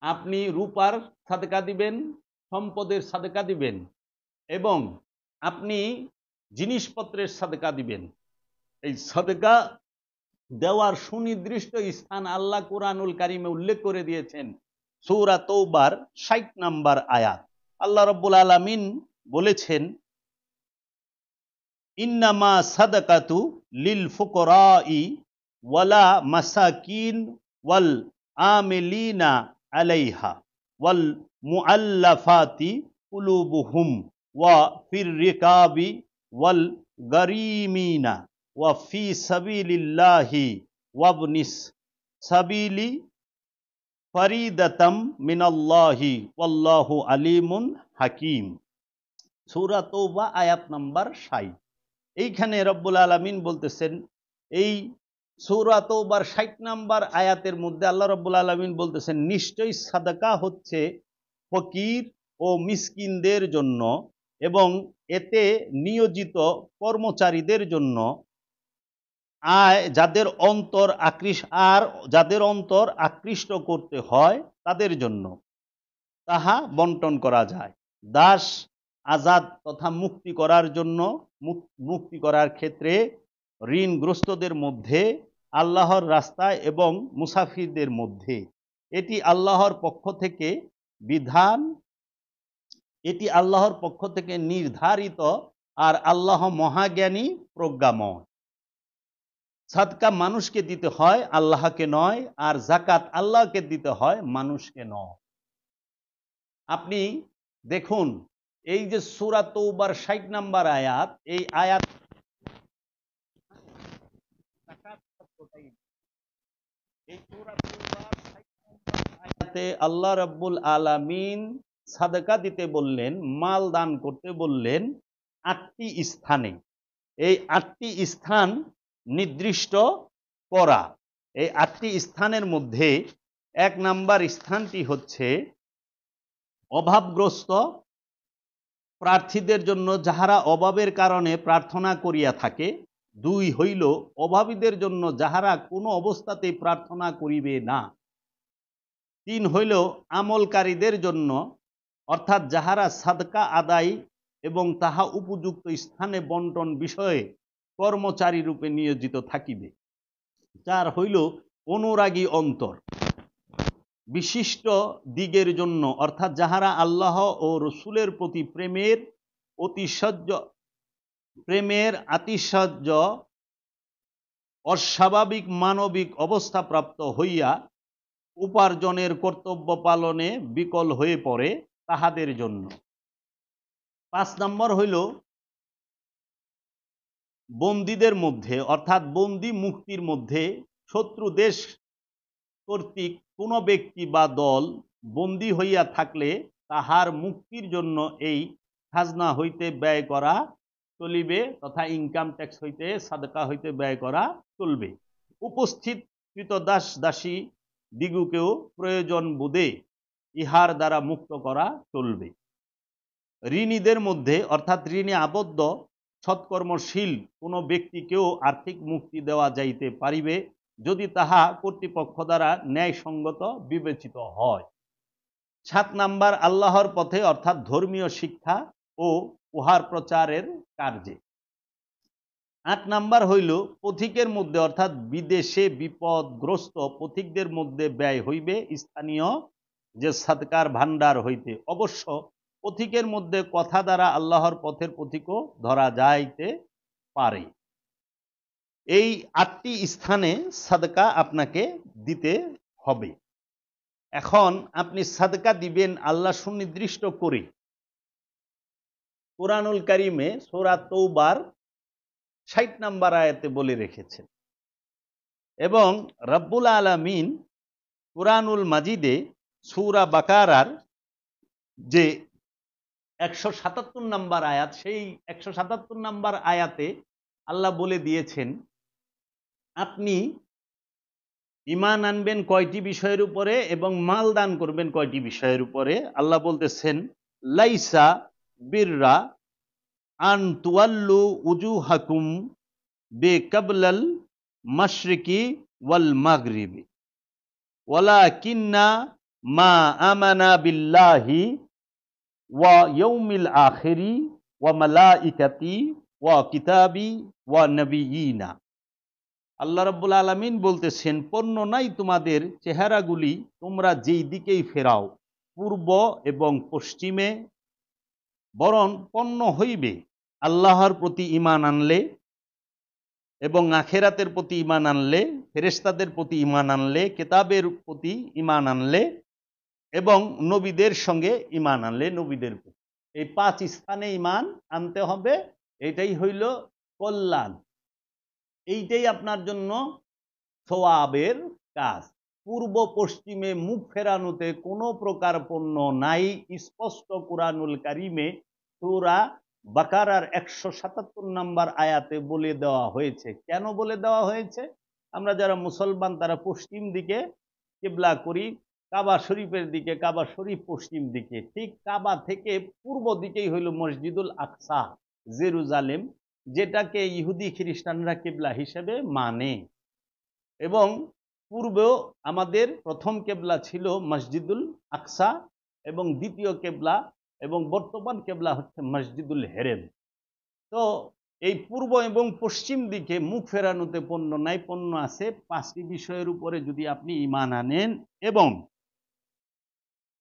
আপনি রূপার সাদকা দিবেন, সম্পদের সাদকা দিবেন, এবং আপনি জিনিসপত্রের সাদকা দিবেন। এই সাদকা দেওয়ার সুনির্দিষ্ট স্থান আল্লাহ কুরআনুল কারীমে উল্লেখ করে দিয়েছেন। সূরা তৌবার ৬০ নম্বর আয়াত। আল্লাহ রাব্বুল আলামিন বলেছেন, ইন্নামা সাদাকাতু লিল ফুকরাই ওয়ালা মাসাকিন ওয়াল আমিলিনা আলাইহা ওয়াল মুআল্লাফাতি কুলুবুহুম ওয়া ফির রিকাবি ওয়াল গারিমিনা ওয়া ফি সাবিলিল্লাহি ওয়াবনিস সাবিলি ফারিদাতাম মিনাল্লাহি ওয়াল্লাহু আলিমুন হাকিম। সূরা তৌবা আয়াত নাম্বার ৬০। এইখানে রব্বুল আলামিন বলতেছেন, এই সূরা তৌবার ৬০ নাম্বার আয়াতের মধ্যে আল্লাহ রব্বুল আলামিন বলতেছেন, নিশ্চয়ই সাদাকা হচ্ছে ফকির ও মিসকিনদের জন্য এবং এতে নিয়োজিত কর্মচারীদের জন্য, যাদের অন্তর আকৃষ্ট করতে হয় তাদের জন্য তাহা বন্টন করা যায়। দাস আজাদ তথা মুক্তি করার জন্য, মুক্তি করার ক্ষেত্রে ঋণগ্রস্তদের মধ্যে, আল্লাহর রাস্তায় এবং মুসাফিরদের মধ্যে। এটি আল্লাহর পক্ষ থেকে বিধান, এটি আল্লাহর পক্ষ থেকে নির্ধারিত, আর আল্লাহ মহাজ্ঞানী প্রজ্ঞাময়। সাদকা মানুষকে দিতে হয়, আল্লাহকে নয়, আর যাকাত আল্লাহকে দিতে হয়, মানুষকে নয়। আপনি দেখুন, এই যে সূরা তৌবার ৬০ নাম্বার আয়াত, এই আয়াত আয়াতে আল্লাহ রাব্বুল আলামিন সাদকা দিতে বললেন, মাল দান করতে বললেন ৮টি স্থানে। এই ৮টি স্থান নির্দিষ্ট করা। এই ৮টি স্থানের মধ্যে ১ নাম্বার স্থানটি হচ্ছে অভাবগ্রস্ত প্রার্থীদের জন্য, যাহারা অভাবের কারণে প্রার্থনা করিয়া থাকে। ২ হইল অভাবীদের জন্য, যাহারা কোনো অবস্থাতেই প্রার্থনা করিবে না। ৩ হইল আমলকারীদের জন্য, অর্থাৎ যাহারা সাদকা আদায় এবং তাহা উপযুক্ত স্থানে বন্টন বিষয়ে কর্মচারী রূপে নিয়োজিত থাকিবে। ৪ হইল অনুরাগী অন্তর বিশিষ্ট দিগের জন্য, অর্থাৎ যাহারা আল্লাহ ও রসুলের প্রতি প্রেমের আতিশয্য অস্বাভাবিক মানবিক অবস্থাপ্রাপ্ত হইয়া উপার্জনের কর্তব্য পালনে বিকল হয়ে পড়ে, তাহাদের জন্য। ৫ নম্বর হইল বন্দীদের মধ্যে, অর্থাৎ বন্দী মুক্তির মধ্যে শত্রু দেশ কর্তৃক কোনো ব্যক্তি বা দল বন্দী হইয়া থাকলে তাহার মুক্তির জন্য এই খাজনা হইতে ব্যয় করা চলিবে, তথা ইনকাম ট্যাক্স হইতে, সাদকা হইতে ব্যয় করা চলবে। উপস্থিত কৃতদাস দাসী দিগুকেও প্রয়োজন বোধে ইহার দ্বারা মুক্ত করা চলবে। ঋণীদের মধ্যে, অর্থাৎ ঋণে আবদ্ধ সৎকর্মশীল কোনো ব্যক্তিকেও আর্থিক মুক্তি দেওয়া যাইতে পারিবে, যদি তাহা কর্তৃপক্ষ দ্বারা ন্যায়সঙ্গত বিবেচিত হয়। ৭ নাম্বার আল্লাহর পথে, অর্থাৎ ধর্মীয় শিক্ষা ও উহার প্রচারের কার্যে। ৮ নাম্বার হইল পথিকের মধ্যে, অর্থাৎ বিদেশে বিপদগ্রস্ত পথিকদের মধ্যে ব্যয় হইবে স্থানীয় যে সাদকার ভান্ডার হইতে। অবশ্য পথিকের মধ্যে কথা দ্বারা আল্লাহর পথের পথিকও ধরা যাইতে পারে। এই ৮টি স্থানে সাদকা আপনাকে দিতে হবে। এখন আপনি সাদকা দিবেন আল্লাহ সুনির্দিষ্ট করে কুরআনুল কারীমে সূরা তৌবার ৬০ নম্বর আয়াতে বলে রেখেছেন, এবং রব্বুল আলামিন কুরআনুল মাজিদে সূরা বাকারার যে ১৭৭ নম্বর আয়াত, সেই ১৭৭ নম্বর আয়াতে আল্লাহ বলে দিয়েছেন, আপনি ঈমান আনবেন কয়টি বিষয়ের উপরে এবং মাল দান করবেন কয়টি বিষয়ের উপরে। আল্লাহ বলতেছেন লাইসা বিররা আন তুয়াল্লু উজুহাকুম বিকাবলাল মাশরিকি ওয়াল মাগরিবি ওয়ালাকিন্না মা আমানা বিল্লাহি ওয়া ইয়াউমিল আখিরি ওয়া মালাইকাতি ওয়া কিতাবি ওয়া নবিয়িনা। আল্লাহ রাব্বুল আলামিন বলতেছেন, পণ্য নাই তোমাদের চেহারাগুলি তোমরা যেই দিকেই ফেরাও, পূর্ব এবং পশ্চিমে, বরং পণ্য হইবে আল্লাহর প্রতি ঈমান আনলে এবং আখেরাতের প্রতি ঈমান আনলে, ফেরেশতাদের প্রতি ঈমান আনলে, কিতাবের প্রতি ঈমান আনলে এবং নবীদের সঙ্গে ঈমান আনলে, নবীদের প্রতি। এই 5 স্থানে ঈমান আনতে হবে। এটাই হইল কল্যাণ, এইটাই আপনার জন্য সওয়াবের কাজ। পূর্ব পশ্চিমে মুখ ফেরানোতে কোনো প্রকার পণ্য নাই। স্পষ্ট কুরআনুল কারীমে সূরা বাকারার 177 নম্বর আয়াতে বলে দেওয়া হয়েছে। কেন বলে দেওয়া হয়েছে? আমরা যারা মুসলমান তারা পশ্চিম দিকে কিবলা করি, কাবা শরীফের দিকে, কাবা শরীফ পশ্চিম দিকে। ঠিক কাবা থেকে পূর্ব দিকেই হইল মসজিদুল আকসা, জেরুজালেম, যেটাকে ইহুদি খ্রিস্টানরা কিবলা হিসেবে মানে। এবং পূর্বেও আমাদের প্রথম কেবলা ছিল মসজিদুল আকসা এবং দ্বিতীয় কেবলা এবং বর্তমান কেবলা হচ্ছে মসজিদুল হেরেম। তো এই পূর্ব এবং পশ্চিম দিকে মুখ ফেরানোতে পণ্য নাই, পণ্য আছে 5টি বিষয়ের উপরে যদি আপনি ঈমান আনেন। এবং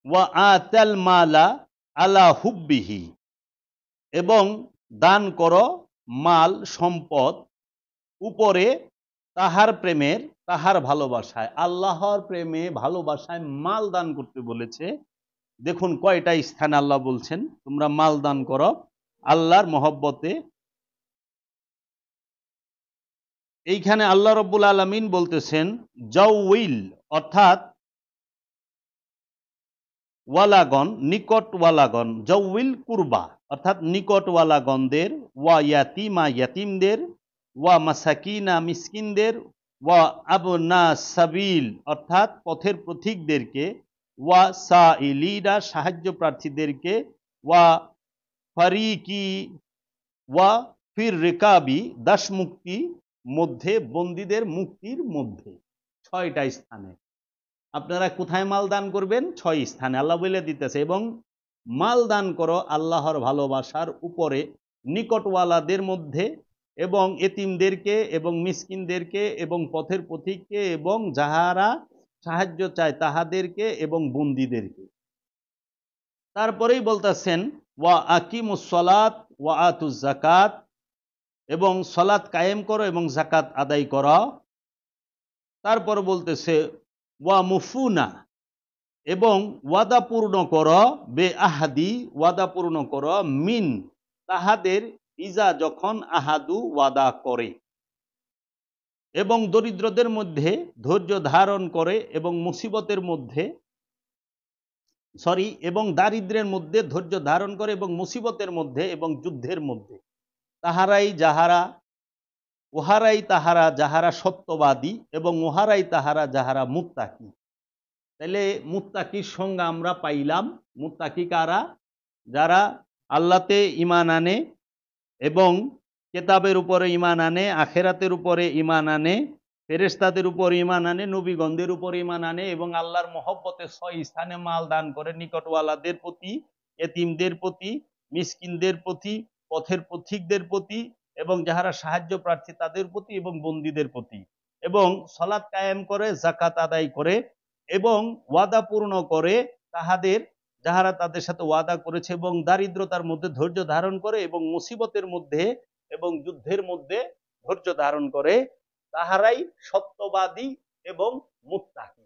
ওয়া আতাল মালা আলা হুব্বিহি, এবং দান করো মাল সম্পদ উপরে তাহার প্রেমের, তাহার ভালোবাসায়। আল্লাহর প্রেমে ভালোবাসায় মাল দান করতে বলেছে। দেখুন কয়টা স্থানে আল্লাহ বলছেন তোমরা মাল দান করো আল্লাহর মহব্বতে। এইখানে আল্লাহ রব্বুল আলামিন বলতেছেন জাউইল, অর্থাৎ ওয়ালাগন, নিকটওয়ালাগণ, জাউইল কুরবা অর্থাৎ নিকটওয়ালাগণদের, ওয়া ইয়াতিমা ইয়াতিমদের, ওয়া মাসাকিনা মিসকিনদের, ওয়া আবনা সাবিল অর্থাৎ পথের পথিকদেরকে, ওয়া সাইলিনা সাহায্য প্রার্থীদেরকে, ওয়া ফারিকি ওয়া ফির রিকাবি দাস মুক্তি মধ্যে, বন্দীদের মুক্তির মধ্যে। 6টা স্থানে আপনারা কোথায় মাল দান করবেন? 6 স্থানে আল্লাহ বলে দিতেছে। এবং মাল দান করো আল্লাহর ভালোবাসার উপরে, নিকটওয়ালাদের মধ্যে এবং এতিমদেরকে এবং মিসকিনদেরকে এবং পথের পথিককে এবং যাহারা সাহায্য চায় তাহাদেরকে এবং বন্দীদেরকে। তারপরেই বলতেছেন ওয়া আকিমুস সালাত ওয়া আতুজ যাকাত, এবং সালাত কায়েম করো এবং যাকাত আদায় করো। তারপর বলতেছে ওয়া মুফুনা, এবং ওয়াদা পূর্ণ করো, বে আহাদি ওয়াদা পূর্ণ করো, মিন তাহাদের, ইজা যখন আহাদু ওয়াদা করে, এবং দরিদ্রদের মধ্যে ধৈর্য ধারণ করে এবং মুসিবতের মধ্যে এবং দারিদ্র্যের মধ্যে ধৈর্য ধারণ করে এবং মুসিবতের মধ্যে এবং যুদ্ধের মধ্যে। ওহারাই তাহারা যাহারা সত্যবাদী এবং ওহারাই তাহারা যাহারা মুত্তাকি। তাহলে মুত্তাকির সংজ্ঞা আমরা পাইলাম। মুত্তাকি কারা? যারা আল্লাহতে ঈমান আনে এবং কেতাবের উপরে ঈমান আনে, আখেরাতের উপরে ঈমান আনে, ফেরেশতাদের উপর ঈমান আনে, নবীগণদের উপর ঈমান আনে এবং আল্লাহর মহব্বতে 6 স্থানে মাল দান করে, নিকটওয়ালাদের প্রতি, এতিমদের প্রতি, মিসকিনদের প্রতি, পথের পথিকদের প্রতি এবং যাহারা সাহায্য প্রার্থী তাদের প্রতি এবং বন্দীদের প্রতি, এবং সালাত কায়েম করে, যাকাত আদায় করে এবং ওয়াদা পূর্ণ করে তাহাদের, যাহারা তাদের সাথে ওয়াদা করেছে, এবং দারিদ্রতার মধ্যে ধৈর্য ধারণ করে এবং মুসিবতের মধ্যে এবং যুদ্ধের মধ্যে ধৈর্য ধারণ করে, তাহারাই সত্যবাদী এবং মুত্তাকি।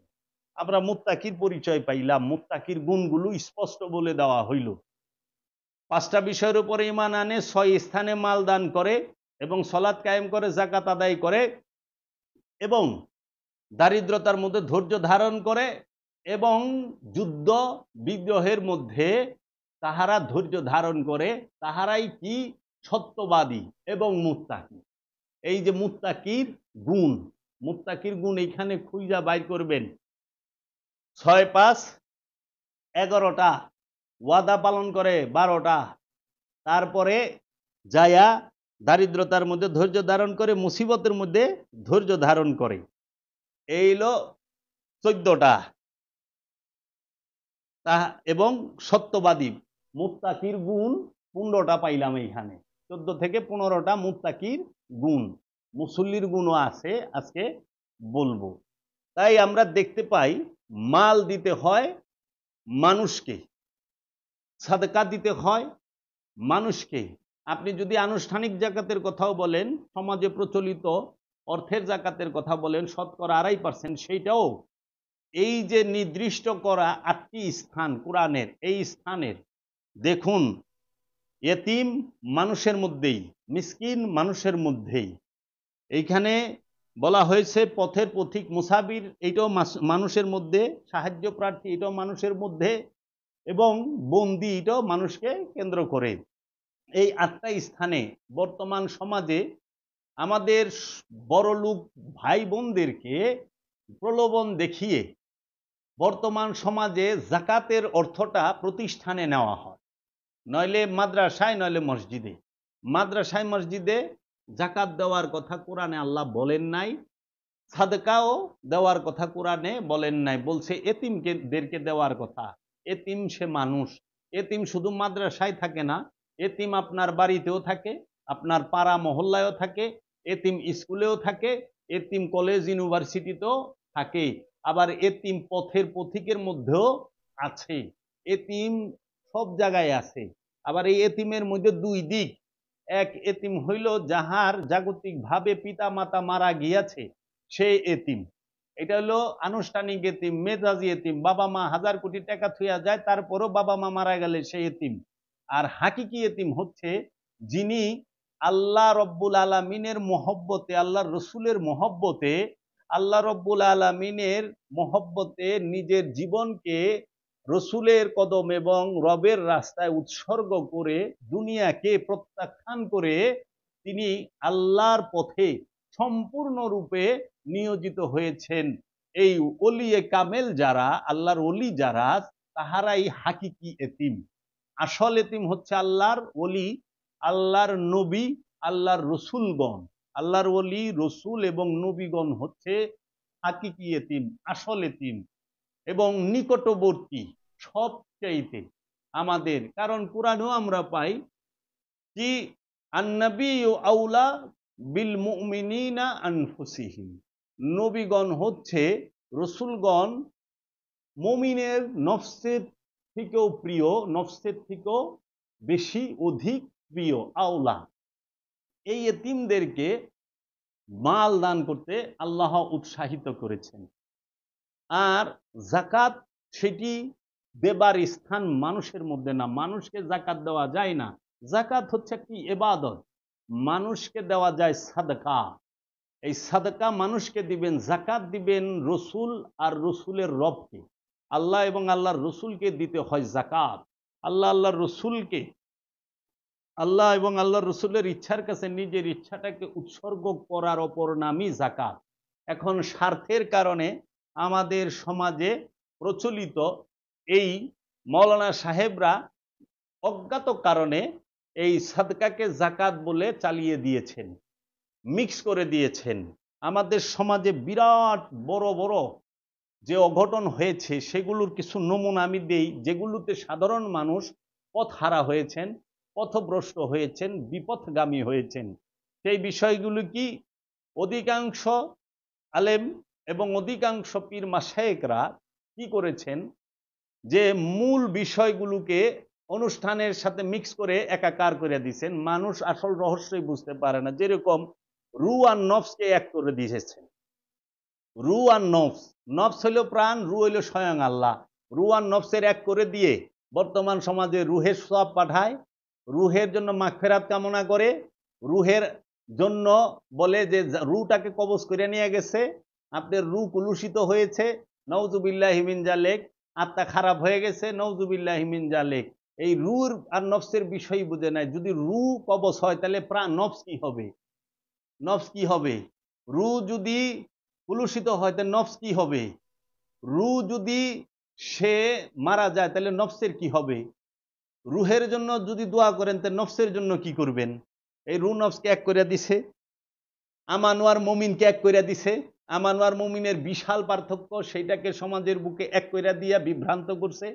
আমরা মুত্তাকির পরিচয় পাইলাম। মুত্তাকির গুণগুলো স্পষ্ট বলে দেওয়া হইল। 5টা বিষয়ের উপরে ঈমান আনে, 6 স্থানে মাল দান করে এবং সালাত কায়েম করে, যাকাত আদায় করে এবং দারিদ্রতার মধ্যে ধৈর্য ধারণ করে এবং যুদ্ধ বিগ্রহের মধ্যে তাহারা ধৈর্য ধারণ করে, তাহারাই কি? সত্যবাদী এবং মুত্তাকি। এই যে মুত্তাকির গুণ, মুত্তাকির গুণ এইখানে খুঁজা বাইর করবেন। 6 5 11টা, ওয়াদা পালন করে 12টা, তারপরে যায়া দারিদ্রতার মধ্যে ধৈর্য ধারণ করে, মুসিবতের মধ্যে ধৈর্য ধারণ করে, এই হলো 14টা। তা এবং সত্যবাদী, মুত্তাকির গুণ 15টা পাইলাম এইখানে, 14 থেকে 15টা মুত্তাকির গুণ। মুসল্লির গুণও আছে, আজকে বলবো। তাই আমরা দেখতে পাই মাল দিতে হয় মানুষকে, সাদকা দিতে হয় মানুষকে। আপনি যদি আনুষ্ঠানিক জাকাতের কথাও বলেন, সমাজে প্রচলিত অর্থের জাকাতের কথা বলেন, শতকরা 2.5%, সেইটাও এই যে নির্দিষ্ট করা 8টি স্থান কোরআনের, এই স্থানের দেখুন, এতিম মানুষের মধ্যেই, মিসকিন মানুষের মধ্যেই। এইখানে বলা হয়েছে পথের পথিক, মুসাফির, এইটাও মানুষের মধ্যে, সাহায্য প্রার্থী এটাও মানুষের মধ্যে, এবং বন্দি এটাও মানুষকে কেন্দ্র করে। এই 8টা স্থানে বর্তমান সমাজে আমাদের বড়লোক ভাই বোনদেরকে প্রলোভন দেখিয়ে বর্তমান সমাজে জাকাতের অর্থটা প্রতিষ্ঠানে নেওয়া হয়, নইলে মাদ্রাসায়, নইলে মসজিদে। মাদ্রাসায় মসজিদে জাকাত দেওয়ার কথা কোরআনে আল্লাহ বলেন নাই, সাদকাও দেওয়ার কথা কোরআনে বলেন নাই, বলছে এতিমদেরকে দেওয়ার কথা। এতিম সে মানুষ, এতিম শুধু মাদ্রাসায় থাকে না, এতিম আপনার বাড়িতেও থাকে, আপনার পাড়া মহল্লায়ও থাকে, এতিম স্কুলেও থাকে, এতিম কলেজ ইউনিভার্সিটিতেও থাকে, আবার এতিম পথের পথিকের মধ্যেও আছে। এতিম সব জায়গায় আছে। আবার এই এতিমের মধ্যে 2 দিক। এক এতিম হইল যাহার জাগতিকভাবে পিতা মাতা মারা গিয়াছে, সে এতিম। এটা হলো আনুষ্ঠানিক এতিম, মেজাজি এতিম, বাবা মা 1000 কোটি টাকা থুইয়া যায়, তারপরও বাবা মা মারা গেলে সে এতিম। আর হাকিকি এতিম হচ্ছে যিনি আল্লাহ রব্বুল আলামিনের মহব্বতে, আল্লাহর রসুলের মহব্বতে, আল্লাহ রব্বুল আলামিনের মহব্বতে নিজের জীবনকে রসুলের কদম এবং রবের রাস্তায় উৎসর্গ করে দুনিয়াকে প্রত্যাখ্যান করে তিনি আল্লাহর পথে সম্পূর্ণরূপে নিয়োজিত হয়েছেন। এই ওলিয়ে কামেল যারা, আল্লাহর ওলি যারা, তাহারাই হাকিকি এতিম। আসল এতিম হচ্ছে আল্লাহর ওলি, আল্লাহর নবী, আল্লাহর রসুলগণ। আল্লাহর ওলি, রসুল এবং নবীগণ হচ্ছে হাকিকি এতিম, আসল এতিম এবং নিকটবর্তী সবচাইতে আমাদের। কারণ কোরআনেও আমরা পাই কি আন্নাবিয়্যু আউলা বিল মুমিনিনা আনফুসিহিম, নবীগণ হচ্ছে, রসুলগণ মুমিনের নফসের থেকেও প্রিয়, নফসের থেকেও বেশি অধিক প্রিয়, আওলা। এই এতিমদেরকে মাল দান করতে আল্লাহ উৎসাহিত করেছেন। আর জাকাত সেটি দেবার স্থান মানুষের মধ্যে না, মানুষকে জাকাত দেওয়া যায় না। জাকাত হচ্ছে একটি ইবাদত, মানুষকে দেওয়া যায় সাদকা। এই সাদকা মানুষকে দিবেন, জাকাত দিবেন রসুল আর রসুলের রবকে, আল্লাহ এবং আল্লাহর রসুলকে দিতে হয় জাকাত। আল্লাহ আল্লাহর রসুলকে, আল্লাহ এবং আল্লাহর রসুলের ইচ্ছার কাছে নিজের ইচ্ছাটাকে উৎসর্গ করার অপর নামই জাকাত। এখন স্বার্থের কারণে আমাদের সমাজে প্রচলিত এই মৌলানা সাহেবরা অজ্ঞাত কারণে এই সাদকাকে জাকাত বলে চালিয়ে দিয়েছেন, মিক্স করে দিয়েছেন। আমাদের সমাজে বিরাট বড় বড় যে অঘটন হয়েছে সেগুলোর কিছু নমুনা আমি দেই, যেগুলোতে সাধারণ মানুষ পথহারা হয়েছেন, পথভ্রষ্ট হয়েছেন, বিপথগামী হয়েছেন। সেই বিষয়গুলো কি? অধিকাংশ আলেম এবং অধিকাংশ পীর মাশায়েখরা কি করেছেন, যে মূল বিষয়গুলোকে অনুষ্ঠানের সাথে মিক্স করে একাকার করে দিয়েছেন, মানুষ আসল রহস্যই বুঝতে পারে না। যেরকম রু আর নফসকে এক করে দিয়েছেন। রু আর নফস, নফস হইল প্রাণ, রু হইল স্বয়ং আল্লাহ। রু আর নফসের এক করে দিয়ে বর্তমান সমাজে রুহের সওয়াব পাঠায়, রুহের জন্য মাগফিরাত কামনা করে, রুহের জন্য বলে যে রুটাকে কবজ করে নিয়ে গেছে, আপনার রু কুলুষিত হয়েছে, নওজুবিল্লাহি মিন জালিক, আত্মা খারাপ হয়ে গেছে, নওজুবিল্লাহি মিন জালিক। এই রুর আর নফসের বিষয় বুঝে নাই। যদি রু কবজ হয় তাহলে প্রাণ, নফস কি হবে? নফস কি হবে? রু যদি কুলুষিত হয়, তাহলে নফস কি হবে? রু যদি সে মারা যায় তাহলে নফসের কি হবে? রুহের জন্য যদি দোয়া করেন তাহলে নফসের জন্য কি করবেন? এই রু নফসকে এক করে দিছে, আমানোয়ার মমিনকে এক করে দিছে। আমানোয়ার মমিনের বিশাল পার্থক্য, সেইটাকে সমাজের বুকে এক করে দিয়া বিভ্রান্ত করছে।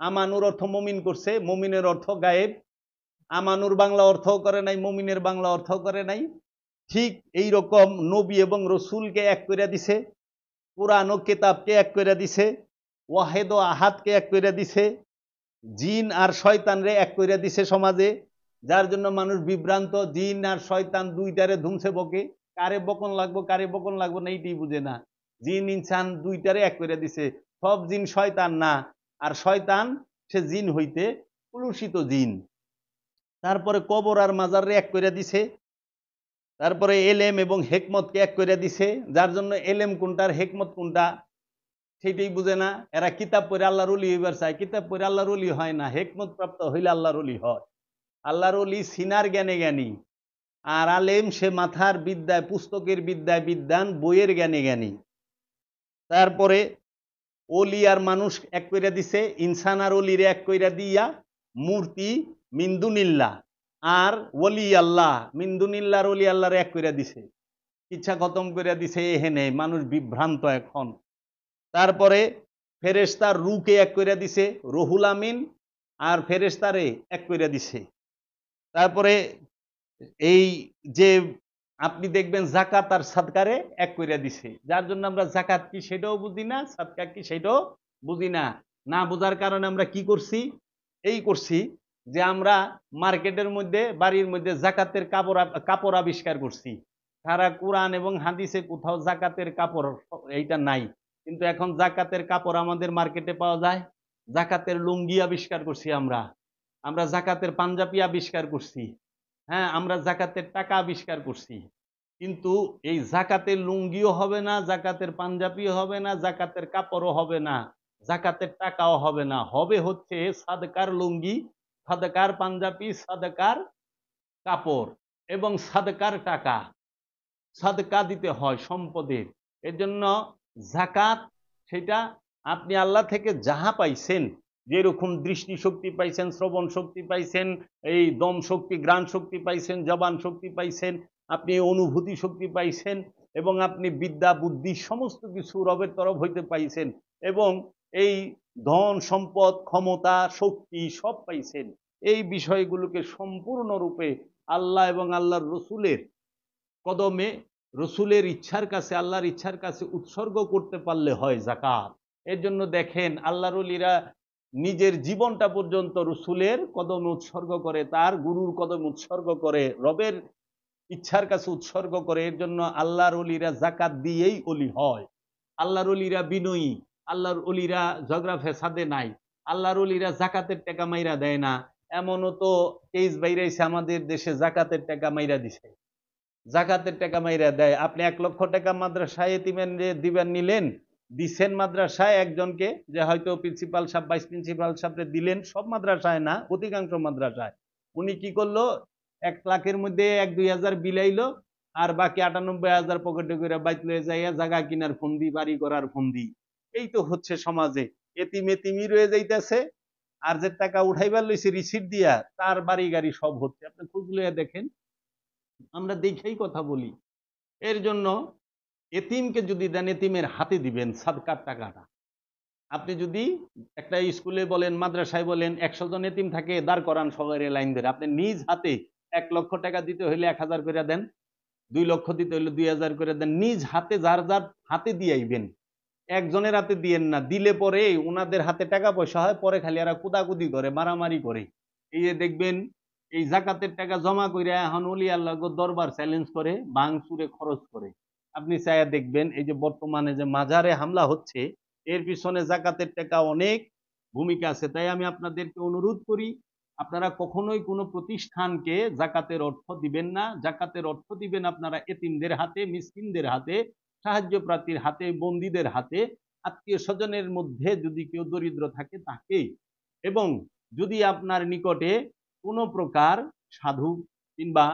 আমানুর অর্থ মমিন করছে, মমিনের অর্থ গায়েব। আমানুর বাংলা অর্থ করে নাই, মমিনের বাংলা অর্থ করে নাই। ঠিক এই রকম নবী এবং রসুলকে এক করে দিছে, কোরআন ও কেতাবকে এক করে দিছে, ওয়াহেদ ও আহাদকে এক করে দিছে, জিন আর শয়তানরে এক করে দিছে সমাজে, যার জন্য মানুষ বিভ্রান্ত। জিন আর শয়তান দুইটারে ধুমছে বকে, কারে বকন লাগবো কারে বকন লাগবো না এইটাই বুঝে না। জিন ইনসান দুইটারে এক করে দিছে। সব জিন শয়তান না, আর শয়তান সে জিন হইতে কুলুষিত জিন। তারপরে কবর আর মাজারে এক করে দিছে। তারপরে এলেম এবং হেকমতকে এক করে দিছে, যার জন্য এলেম কোনটা আর হেকমত কোনটা সেটাই বুঝে না। এরা কিতাব পড়ে আল্লাহর ওলি হইবার চায়, কিতাব পড়ে আল্লাহর ওলি হয় না, হেকমত প্রাপ্ত হইলে আল্লাহর ওলি হয়। আল্লাহর ওলি সিনার জ্ঞানে জ্ঞানী, আর আলেম সে মাথার বিদ্যায়, পুস্তকের বিদ্যায় বিদ্যান, বইয়ের জ্ঞানে জ্ঞানী। তারপরে ওলি আর মানুষ এক কইরা দিছে, ইনসান আর ওলিরে এক কইরা দিয়া মূর্তি মিন্দুনিল্লাহ আর ওলি আল্লাহ, মিন্দুনিল্লাহ আর ওলি আল্লাহরে এক কইরা দিছে, ইচ্ছা খতম কইরা দিছে। এহেনে মানুষ বিভ্রান্ত এখন। তারপরে ফেরেশতার রুকে এক কইরা দিছে, রহুল আমিন আর ফেরেশতারে এক কইরা দিছে। তারপরে এই যে আপনি দেখবেন জাকাত আর সাদকারে এক কইরা দিছে, যার জন্য আমরা জাকাত কি সেটাও বুঝি না, সাদকা কি সেটাও বুঝি না। না বোঝার কারণে আমরা কি করছি? এই করছি যে আমরা মার্কেটের মধ্যে, বাড়ির মধ্যে জাকাতের কাপড় আবিষ্কার করছি। সারা কোরআন এবং হাদিসে কোথাও জাকাতের কাপড় এইটা নাই, কিন্তু এখন জাকাতের কাপড় আমাদের মার্কেটে পাওয়া যায়। জাকাতের লুঙ্গি আবিষ্কার করছি আমরা, আমরা জাকাতের পাঞ্জাবি আবিষ্কার করছি, হ্যাঁ, আমরা জাকাতের টাকা আবিষ্কার করছি। কিন্তু এই জাকাতের লুঙ্গিও হবে না, জাকাতের পাঞ্জাবিও হবে না, জাকাতের কাপড়ও হবে না, জাকাতের টাকাও হবে না। হবে হচ্ছে সাদকার লুঙ্গি, সাদকার পাঞ্জাবি, সাদকার কাপড় এবং সাদকার টাকা। সাদকা দিতে হয় সম্পদের। এর জন্য জাকাত সেটা আপনি আল্লাহ থেকে যাহা পাইছেন, যেরকম দৃষ্টি শক্তি পাইছেন, শ্রবণ শক্তি পাইছেন, এই দম শক্তি, ঘ্রাণ শক্তি পাইছেন, জবান শক্তি পাইছেন, আপনি অনুভূতি শক্তি পাইছেন, এবং আপনি বিদ্যা বুদ্ধি সমস্ত কিছু রবের তরফ হইতে পাইছেন, এবং এই ধন সম্পদ ক্ষমতা শক্তি সব পাইছেন। এই বিষয়গুলোকে সম্পূর্ণরূপে আল্লাহ এবং আল্লাহর রসুলের কদমে, রসুলের ইচ্ছার কাছে, আল্লাহর ইচ্ছার কাছে উৎসর্গ করতে পারলে হয় জাকাত। এর জন্য দেখেন আল্লাহর ওলিরা নিজের জীবনটা পর্যন্ত রসুলের কদমে উৎসর্গ করে, তার গুরুর কদমে উৎসর্গ করে, রবের ইচ্ছার কাছে উৎসর্গ করে। এর জন্য আল্লাহর ওলিরা জাকাত দিয়েই ওলি হয়। আল্লাহর ওলিরা বিনয়ী, আল্লাহর ওলিরা ঝগড়া ফেসাদে নাই, আল্লাহর ওলিরা জাকাতের টাকা মাইরা দেয় না। এমনও তো কেস বাইরাইছে আমাদের দেশে, জাকাতের টাকা মাইরা দিছে, জাকাতের টাকা মাইরা দেয়। আপনি 1 লক্ষ টাকা মাদ্রাসায় এতিমের দিবেন নিলেন, দিচ্ছেন মাদ্রাসায় একজনকে, যে হয়তো প্রিন্সিপাল সাহেব, ভাইস প্রিন্সিপাল সাহেবরে দিলেন, সব মাদ্রাসায় না, অধিকাংশ মাদ্রাসায়। উনি কি করলো, 1 লাখের মধ্যে 1-2 হাজার বিলাইলো, আর বাকি 98,000 পকেটে করে বাইত লয়ে যাইয়া জায়গা কিনার ফন্দি, বাড়ি করার ফন্দি। এই তো হচ্ছে সমাজে, এতিম এতিমই রয়ে যাইতেছে, আর যে টাকা উঠাইবার লইছে রিসিট দিয়া, তার বাড়ি গাড়ি সব হচ্ছে। আপনি খোঁজ লইয়া দেখেন, আমরা দেখেই কথা বলি। এর জন্য এতিমকে যদি দেন, এতিমের হাতে দিবেন সাদকার টাকাটা। আপনি যদি একটা স্কুলে বলেন, মাদ্রাসায় বলেন, 100 জন এতিম থাকে, দাঁড় করান সবাই লাইন ধরে, আপনি নিজ হাতে 1 লক্ষ টাকা দিতে হইলে 1000 করে দেন, 2 লক্ষ দিতে হইলে 2000 করে দেন, নিজ হাতে যার যার হাতে দিয়ে আইবেন, একজনের হাতে দিয়েন না। দিলে পরে ওনাদের হাতে টাকা পয়সা হয়, পরে খালি এরা কুদাকুদি করে, মারামারি করে। এই যে দেখবেন এই জাকাতের টাকা জমা করে এখন ওলি আল্লাহ দরবার চ্যালেঞ্জ করে, ভাঙচুরে খরচ করে। আপনি চাইয়া দেখবেন, এই যে বর্তমানে যে মাজারে হামলা হচ্ছে, এর পিছনে জাকাতের টাকা অনেক ভূমিকা আছে। তাই আমি আপনাদেরকে অনুরোধ করি, আপনারা কখনোই কোনো প্রতিষ্ঠানকে জাকাতের অর্থ দিবেন না। জাকাতের অর্থ দিবেন আপনারা এতিমদের হাতে, মিসকিনদের হাতে, সাহায্য প্রার্থীর হাতে, বন্দীদের হাতে, আত্মীয় স্বজনের মধ্যে যদি কেউ দরিদ্র থাকে তাকে। এবং যদি আপনার নিকটে কোনো প্রকার সাধু কিংবা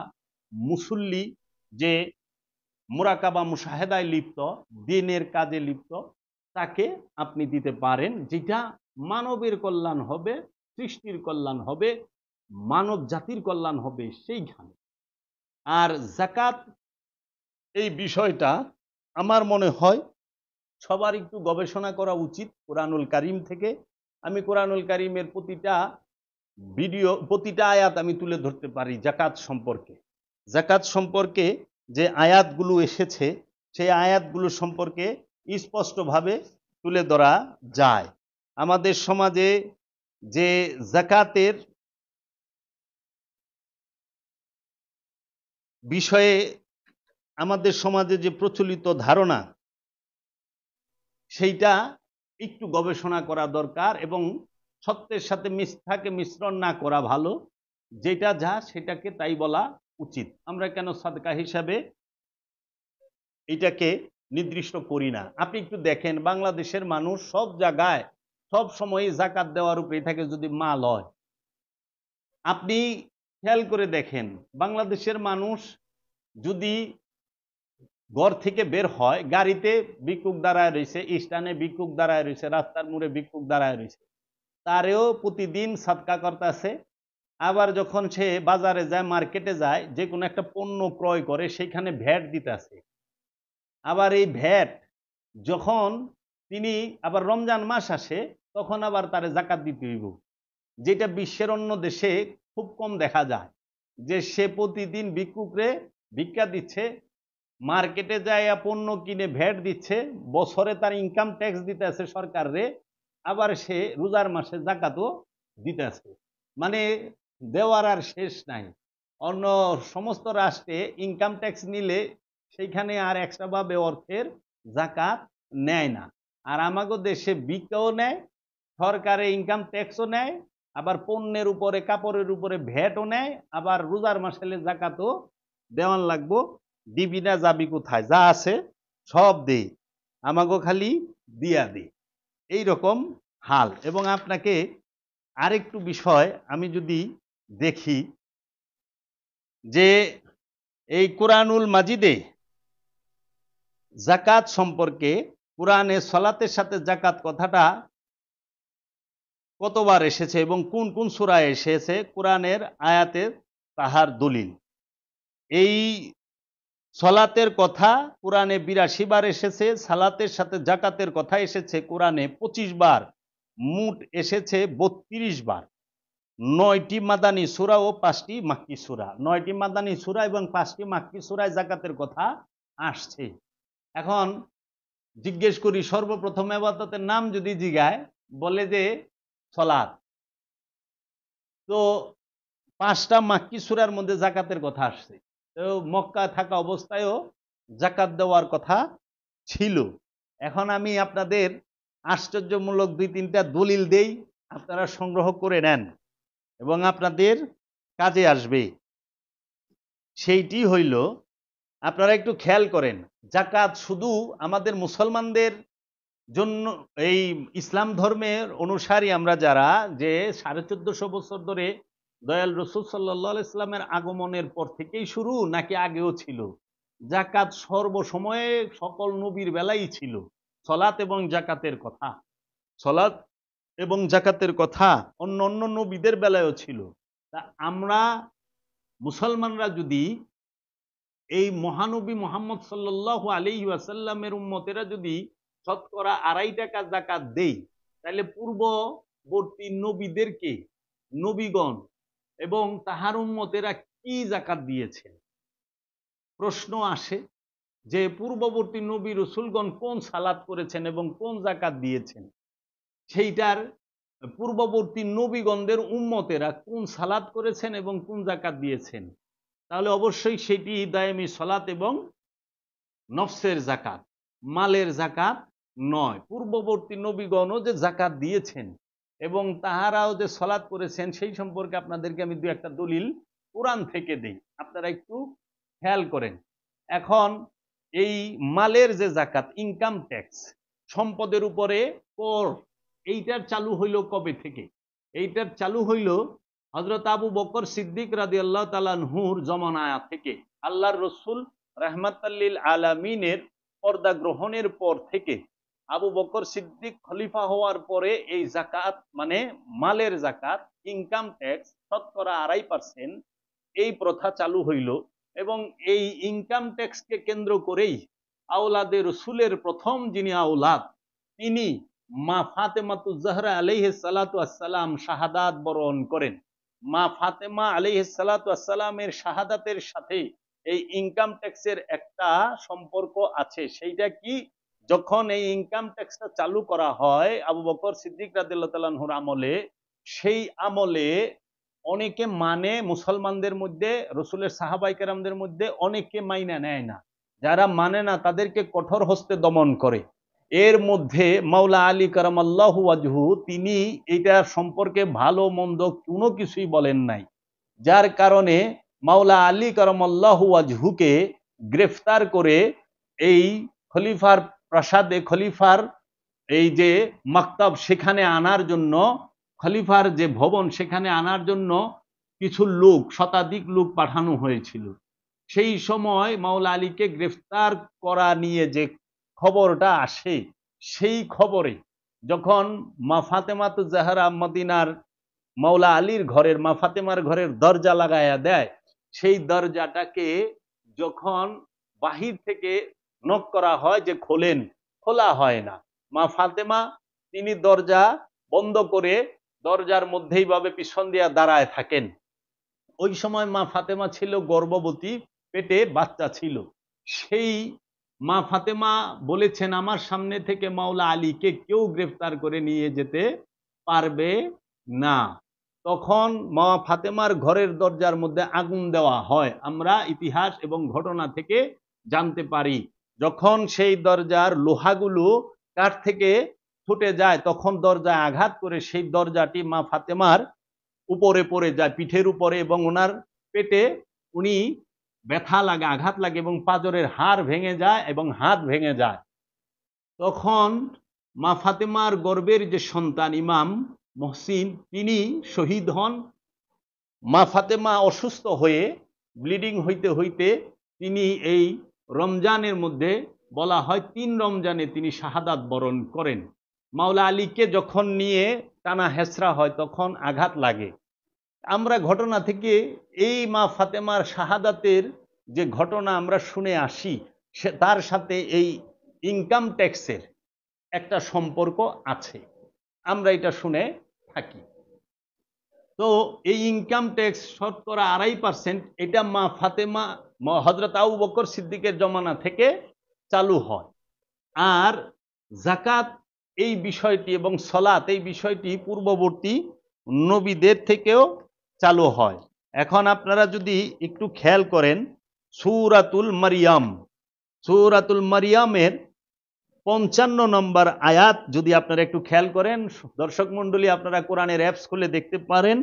মুসল্লি যে মুরাকাবা মুশাহেদায় লিপ্ত, দিনের কাজে লিপ্ত, তাকে আপনি দিতে পারেন, যেটা মানবের কল্যাণ হবে, সৃষ্টির কল্যাণ হবে, মানব জাতির কল্যাণ হবে সেইখানে। আর যাকাত এই বিষয়টা আমার মনে হয় সবার একটু গবেষণা করা উচিত কোরআনুল কারীম থেকে। আমি কোরআনুল কারীমের প্রতিটা আয়াত আমি তুলে ধরতে পারি যাকাত সম্পর্কে। যাকাত সম্পর্কে যে আয়াতগুলো এসেছে সেই আয়াতগুলো সম্পর্কে স্পষ্টভাবে তুলে ধরা যায়। আমাদের সমাজে যে যাকাতের বিষয়ে আমাদের সমাজে যে প্রচলিত ধারণা সেইটা একটু গবেষণা করা দরকার, এবং সত্যের সাথে মিথ্যাকে মিশ্রণ না করা ভালো। যেটা যা সেটাকে তাই বলা উচিত। আমরা কেন সাদকা হিসাবে এটাকে নির্দিষ্ট করি না? আপনি একটু দেখেন, বাংলাদেশের মানুষ সব জায়গায় সব সময় যাকাত দেওয়ার উপরে থাকে। যদি মাল হয়, আপনি খেয়াল করে দেখেন, বাংলাদেশের মানুষ যদি ঘর থেকে বের হয়, গাড়িতে ভিক্ষুক দাঁড়ায় রয়েছে, স্ট্যান্ডে ভিক্ষুক দাঁড়ায় রয়েছে, রাস্তার মোড়ে ভিক্ষুক দাঁড়ায় রয়েছে, তারেও প্রতিদিন সাদকা করতেছে। আবার যখন সে বাজারে যায়, মার্কেটে যায়, যে কোনো একটা পণ্য ক্রয় করে, সেখানে ভ্যাট দিতেছে। আবার এই ভ্যাট যখন তিনি আবার রমজান মাস আসে, তখন আবার তারে যাকাত দিতে হইব, যেটা বিশ্বের অন্য দেশে খুব কম দেখা যায়। যে সে প্রতিদিন ভিক্ষুকরে ভিক্ষা দিচ্ছে, মার্কেটে যায় পণ্য কিনে ভ্যাট দিচ্ছে, বছরে তার ইনকাম ট্যাক্স দিতে আছে সরকারে, আবার সে রোজার মাসে যাকাতও দিতে আছে। মানে দেওয়ার আর শেষ নাই। অন্য সমস্ত রাষ্ট্রে ইনকাম ট্যাক্স নিলে সেইখানে আর এক্সট্রা ভাবে অর্থের যাকাত নেয় না। আর আমাদের দেশে ভিক্ষাও নেয়, সরকারে ইনকাম ট্যাক্সও নেয়, আবার পণ্যের উপরে কাপড়ের উপরে ভ্যাটও নেয়, আবার রোজার মাসে যাকাতও দেওয়ান লাগবো। দিবি না যাবি কোথায়? যা আছে সব দে, আমাগো খালি দিয়া দে, এইরকম হাল। এবং আপনাকে আরেকটু বিষয় আমি যদি দেখি, যে এই কোরআনুল মাজিদে যাকাত সম্পর্কে, কোরআনে সলাতের সাথে যাকাত কথাটা কতবার এসেছে এবং কোন কোন সূরায় এসেছে, কোরআনের আয়াতের তাহার দলিল। এই সলাতের কথা কোরআনে ৮২ বার এসেছে, সালাতের সাথে যাকাতের কথা এসেছে কোরআনে ২৫ বার, মোট এসেছে ৩২ বার। ৯টি মাদানী সূরা ও ৫টি মাক্কি সূরা, ৯টি মাদানী সূরা এবং ৫টি মাক্কি সূরায় যাকাতের কথা আসছে। এখন জিজ্ঞেস করি, সর্বপ্রথম ইবাদতের নাম যদি জিগায়, বলে যে সালাত। তো ৫টা মাক্কি সূরার মধ্যে যাকাতের কথা আসছে। তো মক্কায় থাকা অবস্থায়ও যাকাত দেওয়ার কথা ছিল। এখন আমি আপনাদের আশ্চর্যমূলক ২-৩টা দলিল দেই, আপনারা সংগ্রহ করে নেন এবং আপনাদের কাজে আসবে। সেইটি হইল, আপনারা একটু খেয়াল করেন, যাকাত শুধু আমাদের মুসলমানদের জন্য, এই ইসলাম ধর্মের অনুসারী আমরা যারা, যে ১৪৫০ বছর ধরে দয়াল রাসূল সাল্লাল্লাহু আলাইহি সাল্লামের আগমনের পর থেকেই শুরু, নাকি আগেও ছিল? যাকাত সর্বসময়ে সকল নবীর বেলায় ছিল। সলাত এবং যাকাতের কথা, সলাত এবং যাকাতের কথা অন্য অন্য নবীদের বেলায়ও ছিল। তা আমরা মুসলমানরা যদি এই মহানবী মুহাম্মদ সাল্লাল্লাহু আলাইহি ওয়াসাল্লামের উম্মতেরা যদি শতকরা ২.৫ টাকা যাকাত দেই, তাহলে পূর্ববর্তী নবীদেরকে, নবীগণ এবং তাহার উম্মতেরা কি যাকাত দিয়েছেন? প্রশ্ন আসে যে পূর্ববর্তী নবী রাসূলগণ কোন সালাত করেছেন এবং কোন যাকাত দিয়েছেন, সেইটার পূর্ববর্তী নবীগণদের উম্মতেরা কোন সালাত করেছেন এবং কোন যাকাত দিয়েছেন, তাহলে অবশ্যই সেটি দায়েমি সালাত এবং নফসের যাকাত, মালের যাকাত নয়। পূর্ববর্তী নবীগণও যে যাকাত দিয়েছেন এবং তাহারাও যে সালাত করেছেন, সেই সম্পর্কে আপনাদেরকে আমি ২-১টা দলিল কোরআন থেকে দেই, আপনারা একটু খেয়াল করেন। এখন এই মালের যে যাকাত, ইনকাম ট্যাক্স, সম্পদের উপরে কর, এইটার চালু হইল কবে থেকে? এইটার চালু হইল হযরত আবু বকর সিদ্দিক রাদিয়াল্লাহু তাআলা আনহুর জমানা থেকে। আল্লাহর রাসূল রাহমাতাল্লিল আলামিনের পর্দা গ্রহণের পর থেকে আবু বকর সিদ্দিক খলিফা হওয়ার পরে এই জাকাত মানে মালের জাকাত, ইনকাম ট্যাক্স শতকরা 2.5% এই প্রথা চালু হইল। এবং এই ইনকাম ট্যাক্সকে কেন্দ্র করেই আওলাদে রসুলের প্রথম যিনি আওলাদ, তিনি মা ফাতেমাতুজ জাহরা আলাইহিস সালাতু আসসালাম শাহাদাত বরণ করেন। মা ফাতেমা আলাইহিস সালাতু আসসালামের শাহাদাতের সাথে এই ইনকাম ট্যাক্সের একটা সম্পর্ক আছে। সেইটা কি, যখন এই ইনকাম ট্যাক্সটা চালু করা হয় আবু বকর সিদ্দিক রাদিয়াল্লাহু তাআলা আনহুর আমলে, সেই আমলে অনেকে মানে মুসলমানদের মধ্যে, রসুলের সাহাবাই কেরামদের মধ্যে অনেকে মাইনা নেয় না। যারা মানে না তাদেরকে কঠোর হস্তে দমন করে। এর মধ্যে মাওলা আলী কারামাল্লাহু ওয়াজহু তিনি এইটার সম্পর্কে ভালো মন্দ কোনো কিছুই বলেন নাই, যার কারণে মাওলা আলী কারামাল্লাহু ওয়াজহুকে গ্রেফতার করে এই খলিফার প্রাসাদে, খলিফার এই যে মাকতাব সেখানে আনার জন্য, খলিফার যে ভবন সেখানে আনার জন্য কিছু লোক, শতাধিক লোক পাঠানো হয়েছিল। সেই সময় মাওলা আলীকে গ্রেফতার করা নিয়ে যে খবরটা আসে, সেই খবরে যখন মা ফাতেমাতুজ জাহরা মদিনার মাওলা আলীর ঘরের, মা ফাতেমার ঘরের দরজা লাগায়া দেয়, সেই দরজাটাকে যখন বাহির থেকে নক করা হয় যে খোলেন, খোলা হয় না। মা ফাতেমা তিনি দরজা বন্ধ করে দরজার মধ্যেই ভাবে পিছন দিয়ে দাঁড়ায় থাকেন। ওই সময় মা ফাতেমা ছিল গর্ভবতী, পেটে বাচ্চা ছিল। সেই মা ফাতেমা বলেছেন আমার সামনে থেকে মাওলা আলীকে কেউ গ্রেফতার করে নিয়ে যেতে পারবে না। তখন মা ফাতেমার ঘরের দরজার মধ্যে আগুন দেওয়া হয়, আমরা ইতিহাস এবং ঘটনা থেকে জানতে পারি। যখন সেই দরজার লোহাগুলো কাঠ থেকে ফুটে যায়, তখন দরজায় আঘাত করে সেই দরজাটি মা ফাতেমার উপরে পড়ে যায়, পিঠের উপরে, এবং ওনার পেটে উনি ব্যথা লাগে, আঘাত লাগে, এবং পাঁজরের হাড় ভেঙে যায় এবং হাত ভেঙে যায়। তখন মা ফাতেমার গর্ভের যে সন্তান ইমাম মহসিন, তিনি শহীদ হন। মা ফাতেমা অসুস্থ হয়ে ব্লিডিং হইতে হইতে তিনি এই রমজানের মধ্যে, বলা হয় 3 রমজানে তিনি শাহাদাত বরণ করেন। মাওলা আলীকে যখন নিয়ে টানা হেসরা হয় তখন আঘাত লাগে। আমরা ঘটনা থেকে এই মা ফাতেমার শাহাদাতের যে ঘটনা আমরা শুনে আসি, সে তার সাথে এই ইনকাম ট্যাক্সের একটা সম্পর্ক আছে, আমরা এটা শুনে থাকি। তো এই ইনকাম ট্যাক্স শতকরা 2.5%, এটা মা ফাতেমা, হযরত আবু বকর সিদ্দিকের জমানা থেকে চালু হয়। আর যাকাত এই বিষয়টি এবং সলাত এই বিষয়টি পূর্ববর্তী নবীদের থেকেও চালু হয়। এখন আপনারা যদি একটু খেয়াল করেন, সূরাতুল মারিয়াম, সূরাতুল মারিয়ামের 55 নম্বর আয়াত যদি আপনারা একটু খেয়াল করেন, দর্শক মণ্ডলী আপনারা কোরআনের অ্যাপস খুলে দেখতে পারেন।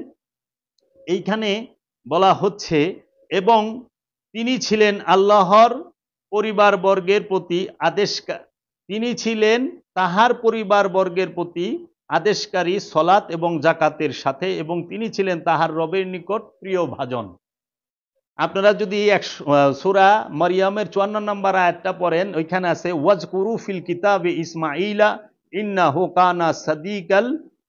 এইখানে বলা হচ্ছে, এবং তিনি ছিলেন আল্লাহর পরিবারবর্গের প্রতি তিনি ছিলেন তাহার পরিবারবর্গের প্রতি আদেশকারী সলাত এবং জাকাতের সাথে, এবং তিনি ছিলেন তাহার রবের নিকট প্রিয় ভাজন। আপনারা যদি সূরা মারিয়ামের 54 নম্বর আয়াতটা পড়েন, ওইখানে আছে ওয়াজকুরু ফিল কিতাবে ইসমাঈলা ইন্নাহু কানা সাদিকাল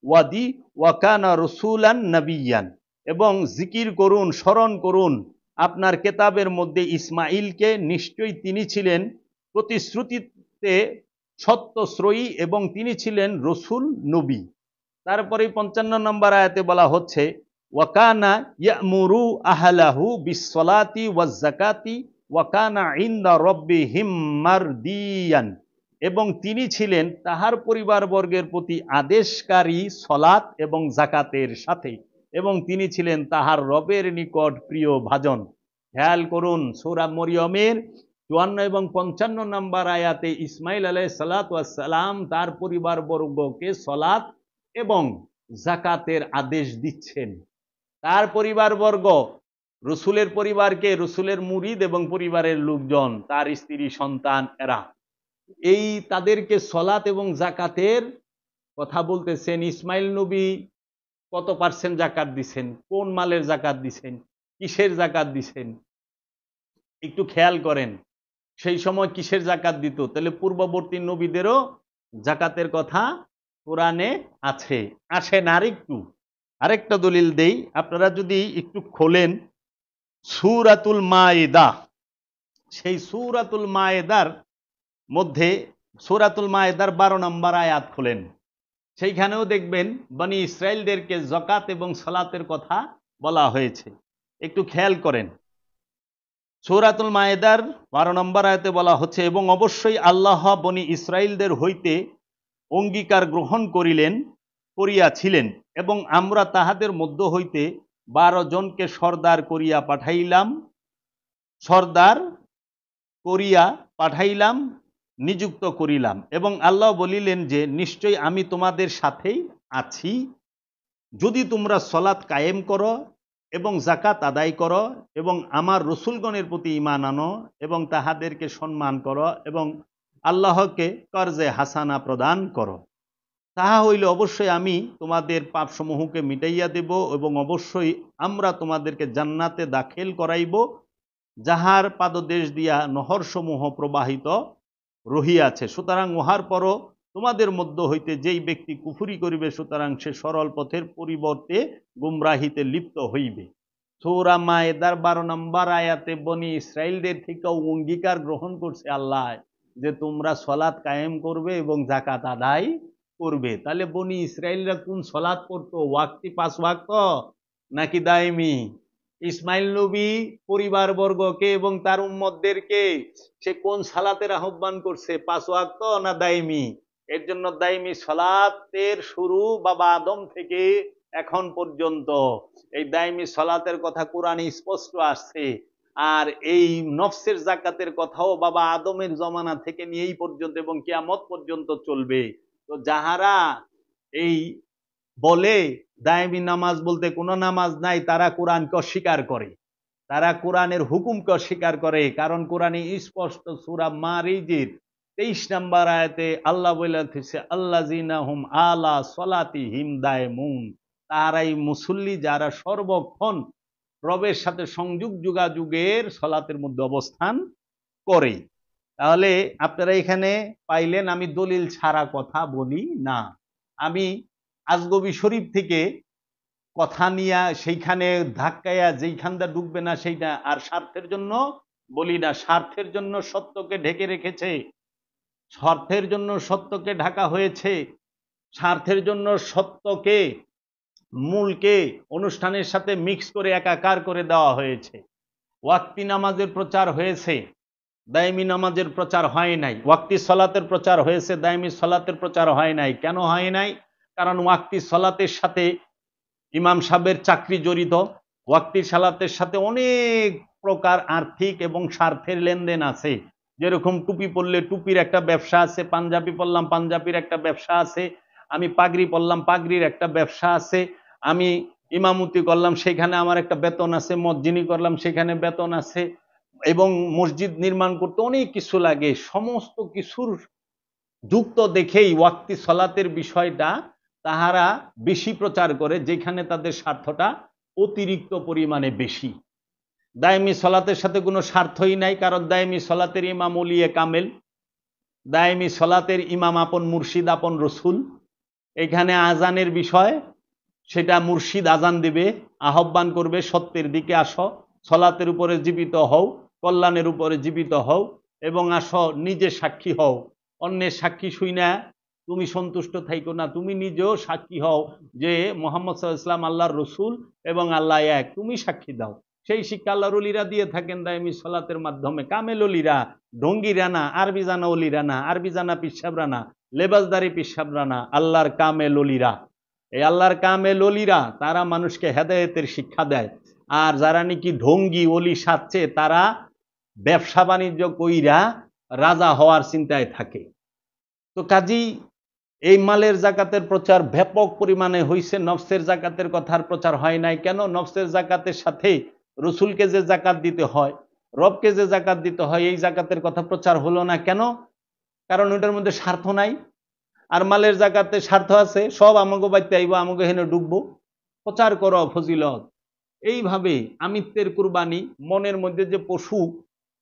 ওয়াদি ওয়া কানা রাসূলান নাবিয়্যান, এবং জিকির করুন, স্মরণ করুন আপনার কেতাবের মধ্যে ইসমাঈলকে, নিশ্চয়ই তিনি ছিলেন প্রতিশ্রুতিতে সত্যশ্রয়ী এবং তিনি ছিলেন রসুল নবী। তারপরে 55 নম্বর আয়াতে বলা হচ্ছে ওয়া কানা ইয়ামুরু আহলাহু বিসসালাতি ওয়াজ যাকাতি ওয়া কানা ইনদা রাব্বিহিম মারদিয়ান, এবং তিনি ছিলেন তাহার পরিবারবর্গের প্রতি আদেশকারী সলাত এবং যাকাতের সাথে, এবং তিনি ছিলেন তাহার রবের নিকট প্রিয় ভাজন। খেয়াল করুন, সূরা মরিয়মের 54 এবং 55 নম্বর আয়াতে ইসমাঈল আলাইহিস সালাতু ওয়াস সালাম তার পরিবারবর্গকে সলাত এবং যাকাতের আদেশ দিচ্ছেন। তার পরিবারবর্গ, রসুলের পরিবারকে, রসুলের মুরিদ এবং পরিবারের লোকজন, তার স্ত্রী সন্তান, এরা এই তাদেরকে সলাত এবং যাকাতের কথা বলতেছেন। ইসমাইল নবী কত % যাকাত দিছেন, কোন মালের যাকাত দিছেন, কিসের যাকাত দিছেন, একটু খেয়াল করেন। সেই সময় কিসের জাকাত দিত? তাহলে পূর্ববর্তী নবীদেরও জাকাতের কথা কোরআনে আছে। আসেন আরেকটা দলিল দেই, আপনারা যদি একটু খোলেন সূরাতুল মায়েদা, সেই সূরাতুল মায়েদার মধ্যে সূরাতুল মায়েদার 12 নম্বর আয়াত খোলেন, সেইখানেও দেখবেন বনি ইসরাইলদেরকে যাকাত এবং সালাতের কথা বলা হয়েছে। একটু খেয়াল করেন, সূরাতুল মায়েদার 12 নম্বর আয়াতে বলা হচ্ছে, এবং অবশ্যই আল্লাহ বনি ইসরাইলদের হইতে অঙ্গীকার গ্রহণ করিয়াছিলেন, এবং আমরা তাহাদের মধ্য হইতে 12 জনকে সর্দার করিয়া পাঠাইলাম, নিযুক্ত করিলাম। এবং আল্লাহ বলিলেন যে নিশ্চয়ই আমি তোমাদের সাথেই আছি, যদি তোমরা সলাৎ কায়েম করো এবং জাকাত আদায় করো এবং আমার রসুলগণের প্রতি ঈমান আনো এবং তাহাদেরকে সম্মান করো এবং আল্লাহকে কর্জে হাসানা প্রদান করো, তাহা হইলে অবশ্যই আমি তোমাদের পাপসমূহকে মিটাইয়া দেব এবং অবশ্যই আমরা তোমাদেরকে জান্নাতে দাখিল করাইব, যাহার পাদদেশ দিয়া নহরসমূহ প্রবাহিত রহিয়াছে। সুতরাং উহার পরও তোমাদের মধ্য হইতে যেই ব্যক্তি কুফরি করিবে, সুতরাং সে সরল পথের পরিবর্তে গুমরাহিতে লিপ্ত হইবে। সূরা মায়েদার 12 নম্বর আয়াতে বনি ইসরাইলদের থেকেও অঙ্গীকার গ্রহণ করছে আল্লাহ যে তোমরা সলাৎ কায়েম করবে এবং জাকাত আদায় করবে। তাহলে বনি ইসরাইলরা কোন সলাৎ করতো? ওয়াক্তি 5 ওয়াক্ত নাকি দায়মি? ইসমাইল নবী পরিবারবর্গকে এবং তার উম্মতদেরকে সে কোন সালাতের আহ্বান করছে? 5 ওয়াক্ত না দায়মি? এর জন্য দায়মি সালাতের শুরু বাবা আদম থেকে এখন পর্যন্ত এই দায়মি সালাতের কথা কোরআনে স্পষ্ট আসছে। আর এই নফসের জাকাতের কথাও বাবা আদমের জমানা থেকে নিয়ে এই পর্যন্ত এবং কিয়ামত পর্যন্ত চলবে। তো যাহারা এই বলে দায়মি নামাজ বলতে কোনো নামাজ নাই, তারা কোরআনকে অস্বীকার করে, তারা কোরআনের হুকুমকে অস্বীকার করে। কারণ কোরআনে স্পষ্ট সূরা মারিজের 23 নম্বর আয়াতে আল্লাহ বলেছে আল্লাযিনা হুম আলা সলাতিহিম দায়মুন, তারাই মুসল্লি যারা সর্বক্ষণ রবের সাথে সংযোগ যোগাযোগের সলাতের মধ্যে অবস্থান করে। তাহলে আপনারা এখানে পাইলেন আমি দলিল ছাড়া কথা বলি না, আমি আজগবি শরীফ থেকে কথা নিয়ে সেইখানে ধাক্কায়া যেইখানটা ডুববে না সেইটা, আর স্বার্থের জন্য বলি না। স্বার্থের জন্য সত্যকে ঢেকে রেখেছে, স্বার্থের জন্য সত্যকে ঢাকা হয়েছে, স্বার্থের জন্য সত্যকে মূলকে অনুষ্ঠানের সাথে মিক্স করে একাকার করে দেওয়া হয়েছে। ওয়াক্তি নামাজের প্রচার হয়েছে, দায়মি নামাজের প্রচার হয় নাই। ওয়াক্তি সলাতের প্রচার হয়েছে, দায়মি সলাতের প্রচার হয় নাই। কেন হয় নাই? কারণ ওয়াক্তি সলাতের সাথে ইমাম সাহেবের চাকরি জড়িত, ওয়াক্তি সালাতের সাথে অনেক প্রকার আর্থিক এবং স্বার্থের লেনদেন আছে। যেরকম টুপি পরলে টুপির একটা ব্যবসা আছে, পাঞ্জাবি পরলাম পাঞ্জাবির একটা ব্যবসা আছে, আমি পাগড়ি পরলাম পাগড়ির একটা ব্যবসা আছে, আমি ইমামতি করলাম সেখানে আমার একটা বেতন আছে, মসজিদি করলাম সেখানে বেতন আছে, এবং মসজিদ নির্মাণ করতে অনেক কিছু লাগে। সমস্ত কিছুর যুক্ত দেখেই ওয়াক্তি সলাতের বিষয়টা তাহারা বেশি প্রচার করে, যেখানে তাদের স্বার্থটা অতিরিক্ত পরিমাণে বেশি। দায়মি সলাতের সাথে কোনো স্বার্থই নাই, কারণ দায়মি সলাতের ইমাম ওলিয়ে কামেল, দায়মি সলাতের ইমাম আপন মুর্শিদ আপন রসুল। এখানে আজানের বিষয়, সেটা মুর্শিদ আজান দিবে, আহ্বান করবে সত্যের দিকে আসো, সলাতের উপরে জীবিত হও, কল্যাণের উপরে জীবিত হও এবং আসো নিজে সাক্ষী হও। অন্যের সাক্ষী শুই না তুমি সন্তুষ্ট থাইকো না, তুমি নিজেও সাক্ষী হও যে মুহাম্মদ সাল্লাল্লাহু আলাইহি ওয়াসাল্লাম আল্লাহর রসুল এবং আল্লাহ এক, তুমি সাক্ষী দাও। সেই শিক্ষা আল্লাহর ওলিরা দিয়ে থাকেন দায়মি সলাতের মাধ্যমে। কামেল ওলিরা, ঢঙ্গিরা না, আরবি জানা ওলিরা না, আরবি জানা পিসাবরা না, লেবাসদারি পিসাবরা না, আল্লাহর কামেল ওলিরা। এই আল্লাহর কামেল ওলিরা তারা মানুষকে হেদায়েতের শিক্ষা দেয়। আর যারা নাকি ঢঙ্গি ওলি সাজছে তারা ব্যবসা বাণিজ্য কইরা রাজা হওয়ার চিন্তায় থাকে। তো কাজী এই মালের জাকাতের প্রচার ব্যাপক পরিমাণে হয়েছে, নফসের জাকাতের কথার প্রচার হয় নাই। কেন? নফসের জাকাতের সাথে রসুলকে যে জাকাত দিতে হয়, রবকে যে জাকাত দিতে হয়, এই জাকাতের কথা প্রচার হলো না। কেন? কারণ ওটার মধ্যে স্বার্থ নাই। আর মালের জাকাতে স্বার্থ আছে, সব আমাকে বাইতে আইব, আমাকে হেনে ডুববো, প্রচার করো ফজিলত। এইভাবে আমিত্বের কুরবানি, মনের মধ্যে যে পশু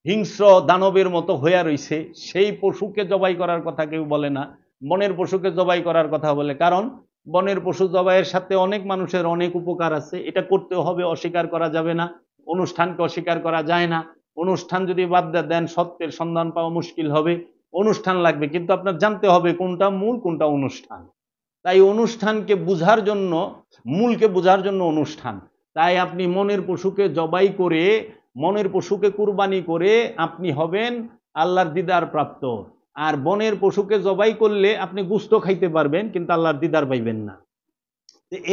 হিংস্র দানবের মতো হইয়া রইছে, সেই পশুকে জবাই করার কথা কেউ বলে না, বনের পশুকে জবাই করার কথা বলে। কারণ বনের পশু জবাইয়ের সাথে অনেক মানুষের অনেক উপকার আছে, এটা করতে হবে, অস্বীকার করা যাবে না। অনুষ্ঠানকে অস্বীকার করা যায় না। অনুষ্ঠান যদি বাদ দেন সত্যের সন্ধান পাওয়া মুশকিল হবে। অনুষ্ঠান লাগবে, কিন্তু আপনার জানতে হবে কোনটা মূল কোনটা অনুষ্ঠান। তাই অনুষ্ঠানকে বুঝার জন্য, মূলকে বুঝার জন্য অনুষ্ঠান। তাই আপনি মনের পশুকে জবাই করে, মনের পশুকে কুরবানি করে আপনি হবেন আল্লাহর দিদার প্রাপ্ত। আর বনের পশুকে জবাই করলে আপনি গুস্ত খাইতে পারবেন, কিন্তু আল্লাহর দিদার পাইবেন না।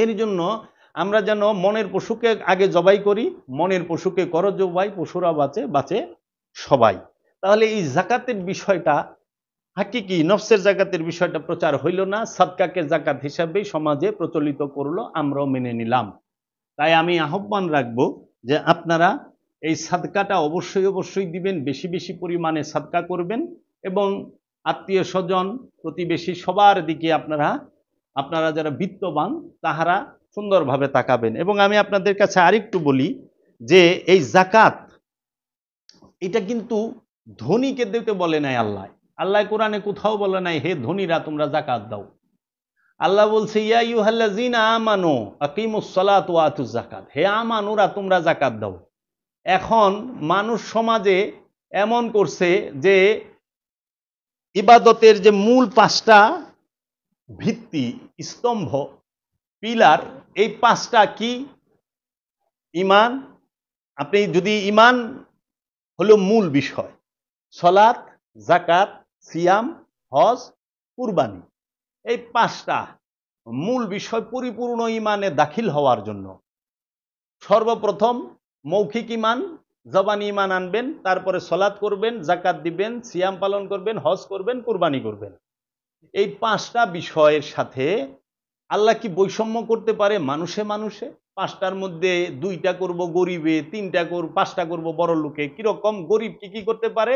এর জন্য আমরা যেন মনের পশুকে আগে জবাই করি, মনের পশুকে করো জবাই, পশুরা বাঁচে, বাঁচে সবাই। তাহলে এই জাকাতের বিষয়টা হাকিকি নফসের জাকাতের বিষয়টা প্রচার হইল না, সাদকাকে জাকাত হিসাবেই সমাজে প্রচলিত করলো, আমরাও মেনে নিলাম। তাই আমি আহ্বান রাখবো যে আপনারা এই সাদকাটা অবশ্যই অবশ্যই দিবেন, বেশি বেশি পরিমাণে সাদকা করবেন, এবং আত্মীয় স্বজন প্রতিবেশী সবার দিকে আপনারা যারা বিত্তবান তাহারা সুন্দরভাবে তাকাবেন। এবং আমি আপনাদের কাছে আরেকটু বলি যে এই জাকাত এটা কিন্তু ধনীকে দিতে বলে নাই আল্লাহ। আল্লাহ কোরআনে কোথাও বলে নাই হে ধনীরা তোমরা জাকাত দাও। আল্লাহ বলছে ইয়া আইয়ুহাল্লাযীনা আমানু আকিমুস সালাত ওয়া আতুজ যাকাত, হে আমানুরা তোমরা জাকাত দাও। এখন মানুষ সমাজে এমন করছে যে ইবাদতের যে মূল 5টা ভিত্তি, স্তম্ভ, পিলার, এই 5টা কি? ঈমান। আপনি যদি ঈমান হলো মূল বিষয়, সালাত, যাকাত, সিয়াম, হজ, কুরবানি, এই 5টা মূল বিষয় পরিপূর্ণ ঈমানে দাখিল হওয়ার জন্য সর্বপ্রথম মৌখিক ঈমান, জবানি ঈমান আনবেন, তারপরে সালাত করবেন, যাকাত দিবেন, সিয়াম পালন করবেন, হজ করবেন, কুরবানি করবেন। এই 5টা বিষয়ের সাথে আল্লাহ কি বৈষম্য করতে পারে মানুষে মানুষে? 5টার মধ্যে 2টা করব গরিবে, 3টা করব, 5টা করব বড় লোকে। কিরকম? গরিব কি কি করতে পারে?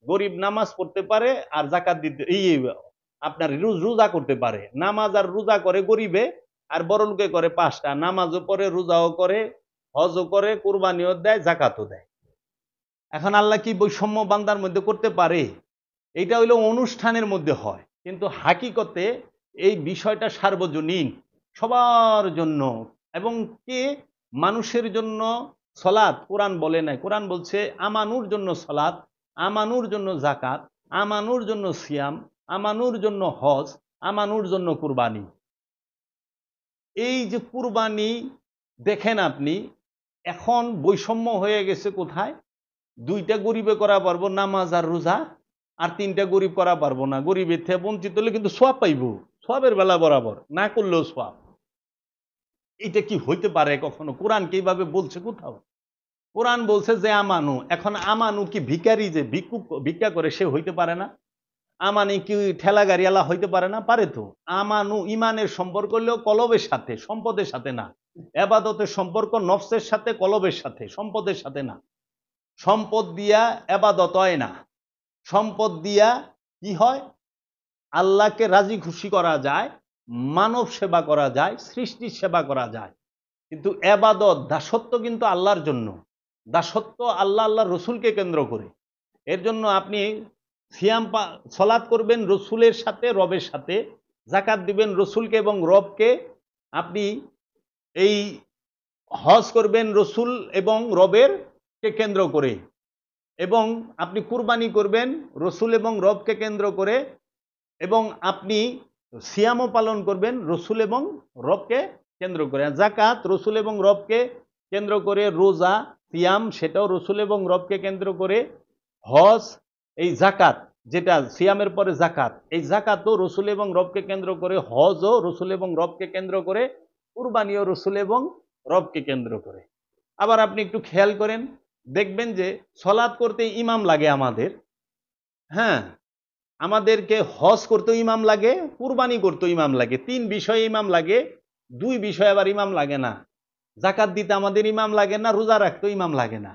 গরিব নামাজ পড়তে পারে আর জাকাত দিতে, আপনার রোজা করতে পারে। নামাজ আর রোজা করে গরিবে, আর বড় লোকে করে 5টা, নামাজও পড়ে, রোজাও করে, হজও করে, কুরবানিও দেয়, জাকাতও দেয়। এখন আল্লাহ কি বৈষম্য বান্দার মধ্যে করতে পারে? এটা হইলো অনুষ্ঠানের মধ্যে হয়, কিন্তু হাকিকতে এই বিষয়টা সার্বজনীন, সবার জন্য। এবং কে মানুষের জন্য সালাত কোরআন বলে নাই, কোরআন বলছে আমানুর জন্য সালাত, আমানুর জন্য যাকাত, আমানুর জন্য সিয়াম, আমানুর জন্য হজ, আমানুর জন্য কুরবানি। এই যে কুরবানি দেখেন আপনি, এখন বৈষম্য হয়ে গেছে কোথায়? 2টা গরিবে করা পারবো নামাজ আর রোজা, আর 3টা গরিব করা পারবো না। গরিবের থেকে বঞ্চিত হলে কিন্তু সওয়াব পাইব, সওয়াবের বেলা বরাবর, না করলেও সওয়াব। এটা কি হইতে পারে কখনো? কোরআন কি এইভাবে বলছে কোথাও? কোরআন বলছে যে আমানু। এখন আমানু কি ভিখারি যে ভিক্ষা করে সে হইতে পারে না? আমানি কি ঠেলা গাড়িওয়ালা হইতে পারে না? পারে তো। আমানু ঈমানের সম্পর্ক হলেও কলবের সাথে, সম্পদের সাথে না। ইবাদতের সম্পর্ক নফসের সাথে, কলবের সাথে, সম্পদের সাথে না। সম্পদ দিয়া ইবাদত হয় না। সম্পদ দিয়া কি হয়? আল্লাহকে রাজি খুশি করা যায়, মানব সেবা করা যায়, সৃষ্টির সেবা করা যায়। কিন্তু ইবাদত, দাসত্ব কিন্তু আল্লাহর জন্য। দাসত্ব আল্লাহ, আল্লাহর রসুলকে কেন্দ্র করে। এর জন্য আপনি সিয়াম সালাত করবেন রসুলের সাথে, রবের সাথে, যাকাত দিবেন রসুলকে এবং রবকে, আপনি এই হজ করবেন রসুল এবং রবের কে কেন্দ্র করে, এবং আপনি কুরবানি করবেন রসুল এবং রবকে কেন্দ্র করে, এবং আপনি সিয়ামও পালন করবেন রসুল এবং রবকে কেন্দ্র করে। যাকাত রসুল এবং রবকে কেন্দ্র করে, রোজা সিয়াম সেটাও রসুল এবং রবকে কেন্দ্র করে, হজ, এই যাকাত যেটা সিয়ামের পরে যাকাত, এই যাকাতও রসুল এবং রবকে কেন্দ্র করে, হজও রসুল এবং রবকে কেন্দ্র করে, কুরবানিও রসুল এবং রবকে কেন্দ্র করে। আবার আপনি একটু খেয়াল করেন, দেখবেন যে সালাত করতে ইমাম লাগে আমাদের, হ্যাঁ, আমাদেরকে হজ করতেও ইমাম লাগে, কুরবানি করতেও ইমাম লাগে। 3 বিষয়ে ইমাম লাগে, 2 বিষয়ে আবার ইমাম লাগে না। যাকাত দিতে আমাদের ইমাম লাগে না, রোজা রাখতেও ইমাম লাগে না।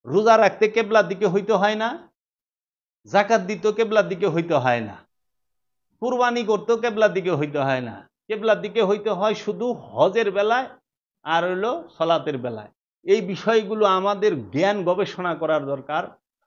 রোজা রাখতে কেবলার দিকে হইতে হয় না, যাকাত দিতেও কেবলার দিকে হইতে হয় না, কুরবানি করতেও কেবলার দিকে হইতে হয় না। কেবলার দিকে হইতে হয় শুধু হজের বেলায় আর হইল সালাতের বেলায়। এই বিষয়গুলো আমাদের জ্ঞান গবেষণা করার দরকার।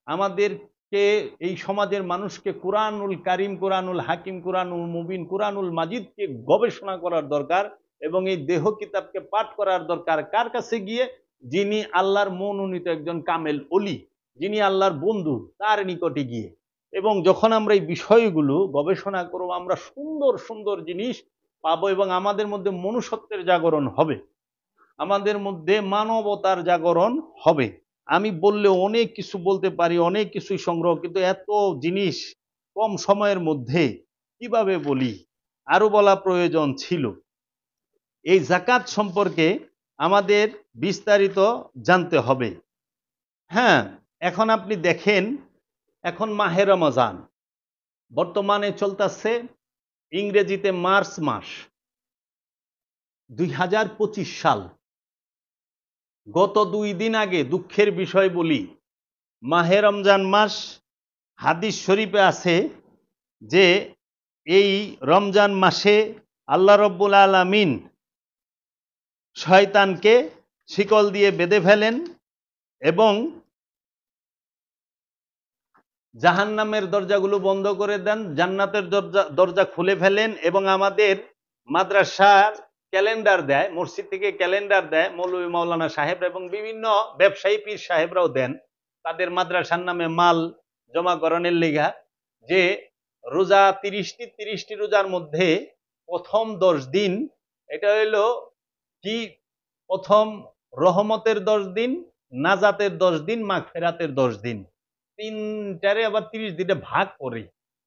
আমাদেরকে এই সমাজের মানুষকে কুরআনুল কারীম, কুরআনুল হাকিম, কুরআনুল মুবিন, কুরআনুল মাজিদকে গবেষণা করার দরকার এবং এই দেহ কিতাবকে পাঠ করার দরকার। কার কাছে গিয়ে? যিনি আল্লাহর মনোনীত একজন কামেল ওলি, যিনি আল্লাহর বন্ধু, তার নিকটে গিয়ে। এবং যখন আমরা এই বিষয়গুলো গবেষণা করব, আমরা সুন্দর সুন্দর জিনিস পাবো এবং আমাদের মধ্যে মনুষ্যত্বের জাগরণ হবে, আমাদের মধ্যে মানবতার জাগরণ হবে। আমি বললে অনেক কিছু বলতে পারি, অনেক কিছুই সংগ্রহ, কিন্তু এত জিনিস কম সময়ের মধ্যে কিভাবে বলি, আরো বলা প্রয়োজন ছিল। এই যাকাত সম্পর্কে আমাদের বিস্তারিত জানতে হবে। হ্যাঁ, এখন আপনি দেখেন, এখন মাহে রমজান বর্তমানে চলতেছে, ইংরেজিতে মার্চ মাস, 2025 সাল। গত 2 দিন আগে দুঃখের বিষয় বলি, মাহে রমজান মাস, হাদিস শরীফে আছে যে এই রমজান মাসে আল্লাহ রব্বুল আলামিন শয়তানকে শিকল দিয়ে বেঁধে ফেলেন এবং জাহান্নামের দরজাগুলো বন্ধ করে দেন, জান্নাতের দরজা খুলে ফেলেন এবং আমাদের মাদ্রাসার ক্যালেন্ডার দেয়, মসজিদ থেকে ক্যালেন্ডার দেয় মৌলভী মাওলানা সাহেব এবং বিভিন্ন ব্যবসায়ী পীর সাহেবরাও দেন তাদের মাদ্রাসার নামে মাল জমাকরণের লেগা, যে রোজা 30টি রোজার মধ্যে প্রথম 10 দিন, এটা হইল কি, প্রথম রহমতের 10 দিন, নাজাতের 10 দিন, মাগফিরাতের 10 দিন, তিনটারে আবার 30 দিনে ভাগ করে,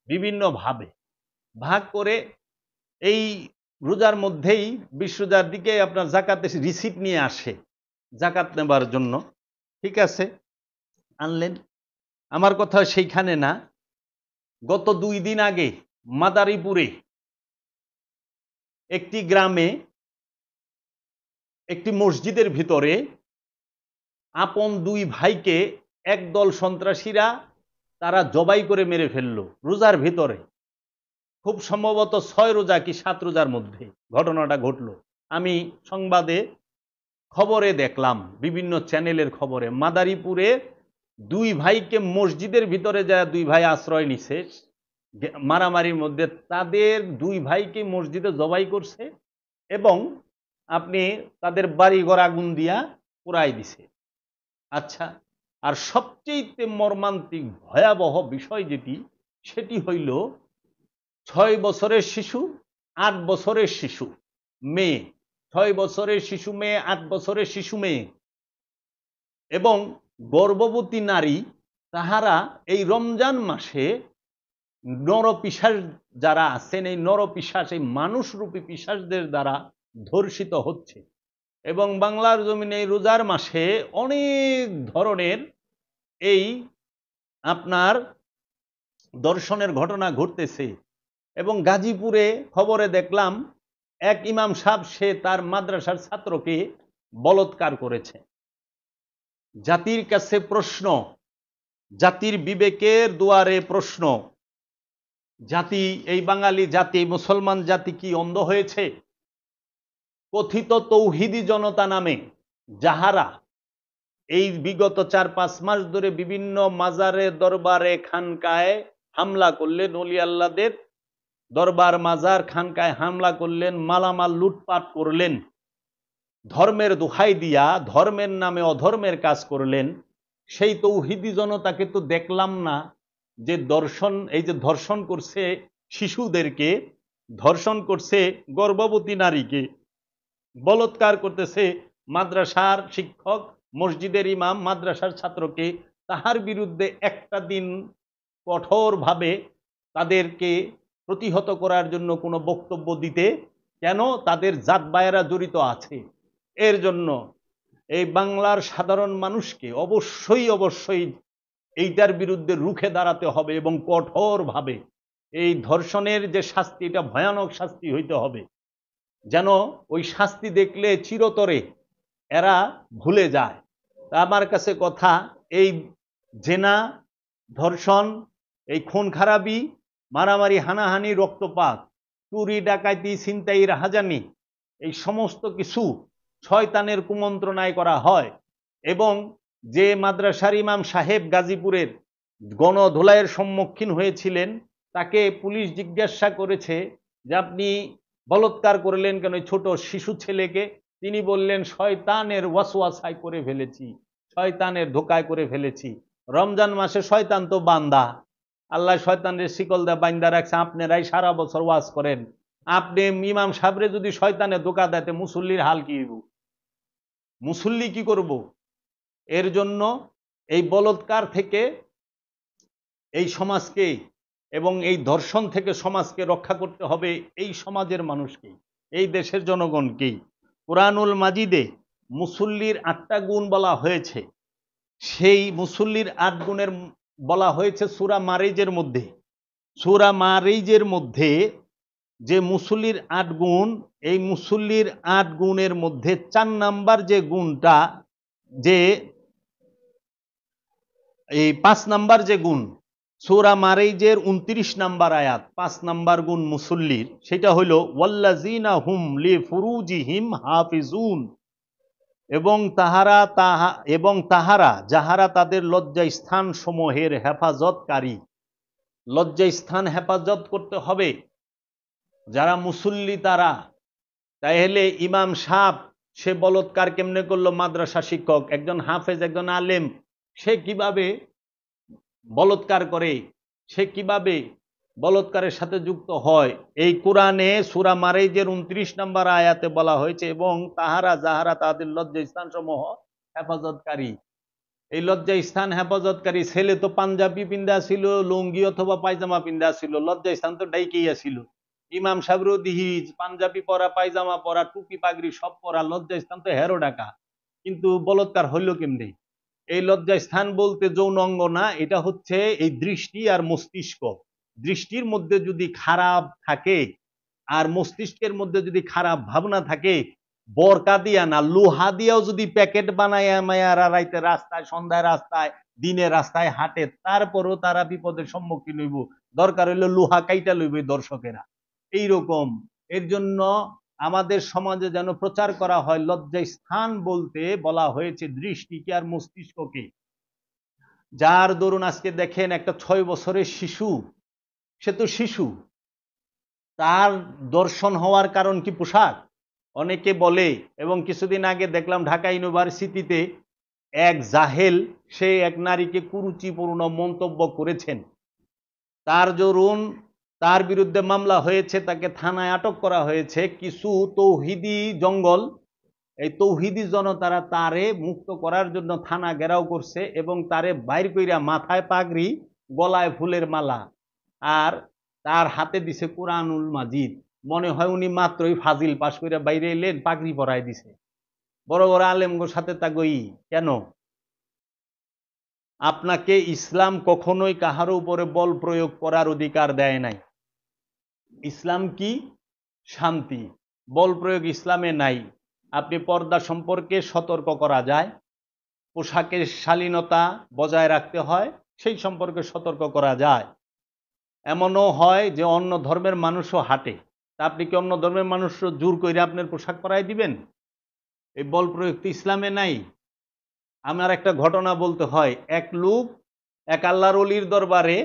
বিভিন্ন ভাবে ভাগ করে এই রোজার মধ্যেই 20 রোজার দিকে আপনার জাকাতের রিসিপ্ট নিয়ে আসে জাকাত নেবার জন্য। ঠিক আছে, আনলেন। আমার কথা সেইখানে না, গত 2 দিন আগে মাদারীপুরে একটি গ্রামে একটি মসজিদের ভিতরে আপন 2 ভাইকে একদল সন্ত্রাসীরা তারা জবাই করে মেরে ফেললো রোজার ভিতরে। খুব সম্ভবত 6 রোজা কি 7 রোজার মধ্যে ঘটনাটা ঘটলো। আমি সংবাদে খবরে দেখলাম, বিভিন্ন চ্যানেলের খবরে, মাদারীপুরে 2 ভাইকে মসজিদের ভিতরে যায় 2 ভাই আশ্রয় নিছে মারামারির মধ্যে, তাদের 2 ভাইকে মসজিদে জবাই করছে এবং আপনি তাদের বাড়িঘর আগুন দিয়া পোড়াই দিছে। আচ্ছা, আর সবচেয়ে মর্মান্তিক ভয়াবহ বিষয় যেটি, সেটি হইল 6 বছরের শিশু, 8 বছরের শিশু মেয়ে, 6 বছরের শিশু মেয়ে, 8 বছরের শিশু মেয়ে এবং গর্ভবতী নারী, তাহারা এই রমজান মাসে নরপিশাচ যারা আছেন, এই নরপিশাচ, এই মানুষরূপী পিশাচদের দ্বারা ধর্ষিত হচ্ছে। এবং বাংলার জমিনে এই রোজার মাসে অনেক ধরনের এই আপনার দর্শনের ঘটনা ঘটতেছে। এবং গাজীপুরে খবরে দেখলাম এক ইমাম সাহেব, সে তার মাদ্রাসার ছাত্রকে বলৎকার করেছে। জাতির কাছে প্রশ্ন, জাতির বিবেকের দুয়ারে প্রশ্ন, জাতি, এই বাঙালি জাতি, মুসলমান জাতি কি অন্ধ হয়েছে? কথিত তৌহিদি জনতা নামে যাহারা এই বিগত 4-5 মাস ধরে বিভিন্ন মাজারে, দরবারে, খানকায় হামলা করলেন, ওলি আল্লাহদের দরবার, মাজার, খানকায় হামলা করলেন, মালামাল লুটপাট করলেন, ধর্মের দোহাই দিয়া ধর্মের নামে অধর্মের কাজ করলেন। সেই তৌহিদি জনতাকে তো দেখলাম না যে দর্শন, এই যে ধর্ষণ করছে শিশুদেরকে, ধর্ষণ করছে গর্ভবতী নারীকে, বলৎকার করতেছে মাদ্রাসার শিক্ষক, মসজিদের ইমাম, মাদ্রাসার ছাত্রকে, তাহার বিরুদ্ধে একটা দিন কঠোরভাবে তাদেরকে প্রতিহত করার জন্য কোনো বক্তব্য দিতে কেন? তাদের জাত ভাইয়েরা জড়িত আছে। এর জন্য এই বাংলার সাধারণ মানুষকে অবশ্যই এইটার বিরুদ্ধে রুখে দাঁড়াতে হবে এবং কঠোরভাবে এই ধর্ষণের যে শাস্তি, এটা ভয়ানক শাস্তি হইতে হবে, যেন ওই শাস্তি দেখলে চিরতরে এরা ভুলে যায়। আমার কাছে কথা, এই জেনা, ধর্ষণ, এই খুন খারাপি, মারামারি, হানাহানি, রক্তপাত, চুরি, ডাকাতি, ছিনতাই, রাহাজানি, এই সমস্ত কিছু শয়তানের কুমন্ত্রণায় করা হয়। এবং যে মাদ্রাসার ইমাম সাহেব গাজীপুরের, গণধোলাইয়ের সম্মুখীন হয়েছিলেন, তাকে পুলিশ জিজ্ঞাসা করেছে যে আপনি বলাৎকার করলেন কেন ছোট শিশু ছেলেকে? তিনি বললেন শয়তানের ওয়াসওয়াসায় করে ফেলেছি, শয়তানের ধোকায় করে ফেলেছি। রমজান মাসে শয়তান তো বান্দা, আল্লাহ শয়তানের শিকল দিয়ে বান্দা রাখছে। আপনারাই সারা বছর ওয়াজ করেন, আপনি ইমাম সাহেবরে যদি শয়তানে ধোকা দেয় মুসল্লির হাল কি হইব? মুসল্লি কি করব? এর জন্য এই বলাৎকার থেকে এই সমাজকে এবং এই ধর্ষণ থেকে সমাজকে রক্ষা করতে হবে এই সমাজের মানুষকেই, এই দেশের জনগণকেই। কুরআনুল মাজিদে মুসল্লির 8টা গুণ বলা হয়েছে। সেই মুসল্লির 8 গুণের বলা হয়েছে সূরা মারিজের মধ্যে। সূরা মারিজের মধ্যে যে মুসল্লির 8 গুণ, এই মুসল্লির 8 গুণের মধ্যে 4 নাম্বার যে গুণটা, যে এই 5 নাম্বার যে গুণ, সূরা মারিজের 29 নাম্বার আয়াত 5 নাম্বার গুণ মুসল্লির, সেটা হলো ওয়াল্লাযিনা হুম লিফুরুজিহিম হাফিজুন, এবং তাহারা যাহারা তাদের লজ্জাস্থান সমূহের হেফাজতকারী। লজ্জাস্থান হেফাজত করতে হবে যারা মুসল্লি তারা। তাহলে ইমাম সাহেব সে বলাৎকার কেমনে করলো? মাদ্রাসা শিক্ষক, একজন হাফেজ, একজন আলেম, সে কিভাবে বলাৎকার করে, সে কিভাবে বলাৎকারের সাথে যুক্ত হয়? এই কোরআনে সূরা মারিজের 29 নম্বর আয়াতে বলা হয়েছে এবং তাহারা যাহারা তাদের লজ্জাস্থান সমূহ হেফাজতকারী। এই লজ্জাস্থান হেফাজতকারী ছেলে তো পাঞ্জাবি পিন্দা ছিল, লুঙ্গি অথবা পায়জামা পিন্দা ছিল, লজ্জাস্থান তো ডাইকেইয়া ছিল। ইমাম সাহেবরও দিহি পাঞ্জাবি পরা, পায়জামা পরা, টুপি পাগড়ি সব পরা, লজ্জাস্থান তো হেরো ডাকা, কিন্তু বলাৎকার হইল কেমনে? এই লজ্জাস্থান বলতে যৌন অঙ্গ না, এটা হচ্ছে এই দৃষ্টি আর মস্তিষ্ক। দৃষ্টির মধ্যে যদি খারাপ থাকে আর মস্তিষ্কের মধ্যে যদি খারাপ ভাবনা থাকে, বরকা দিয়া না, লোহা দিয়াও যদি প্যাকেট বানায় মায়ারা রাইতে রাস্তায়, সন্ধ্যায় রাস্তায়, দিনে রাস্তায় হাঁটে, তারপরও তারা বিপদের সম্মুখীন হইব। দরকার হইলে লোহা কাইটা লইবে দর্শকেরা। এইরকম এর জন্য আমাদের সমাজে যেন প্রচার করা হয়, লজ্জাস্থান বলতে বলা হয়েছে দৃষ্টিকে আর মস্তিষ্ককে। যার দরুন আজকে দেখেন একটা 6 বছরের শিশু, সে তো শিশু, তার দর্শন হওয়ার কারণ কি পোশাক? অনেকে বলে, এবং কিছুদিন আগে দেখলাম ঢাকা ইউনিভার্সিটিতে এক জাহেল সে এক নারীকে কুরুচিপূর্ণ মন্তব্য করেছেন, তার দরুন তার বিরুদ্ধে মামলা হয়েছে, তাকে থানায় আটক করা হয়েছে। কিছু তৌহিদি জঙ্গল, এই তৌহিদি জনতারা তারে মুক্ত করার জন্য থানা ঘেরাও করছে এবং তারে বাইর কইরা মাথায় পাগড়ি, গলায় ফুলের মালা, আর তার হাতে দিছে কুরআনুল মাজিদ। মনে হয় উনি মাত্রই ফাজিল পাশ করে বাইরে এলেন, পাগড়ি পরায় দিছে। বড় বড় আলেমগোর সাথে তাগই কেন? আপনাকে ইসলাম কখনোই কাহার উপরে বল প্রয়োগ করার অধিকার দেয় নাই। ইসলাম কি? শান্তি। বল প্রয়োগ ইসলামে নাই। আপনি পর্দা সম্পর্কে সতর্ক করা যায়, পোশাকের শালীনতা বজায় রাখতে হয়, সেই সম্পর্কে সতর্ক করা যায়। এমনও হয় যে অন্য ধর্মের মানুষও হাঁটে, তা আপনি কি অন্য ধর্মের মানুষও জোর করে আপনার পোশাক পরাই দিবেন? এই বল প্রয়োগ তো ইসলামে নাই। আমার একটা ঘটনা বলতে হয়। এক লোক এক আল্লাহর ওলির দরবারে,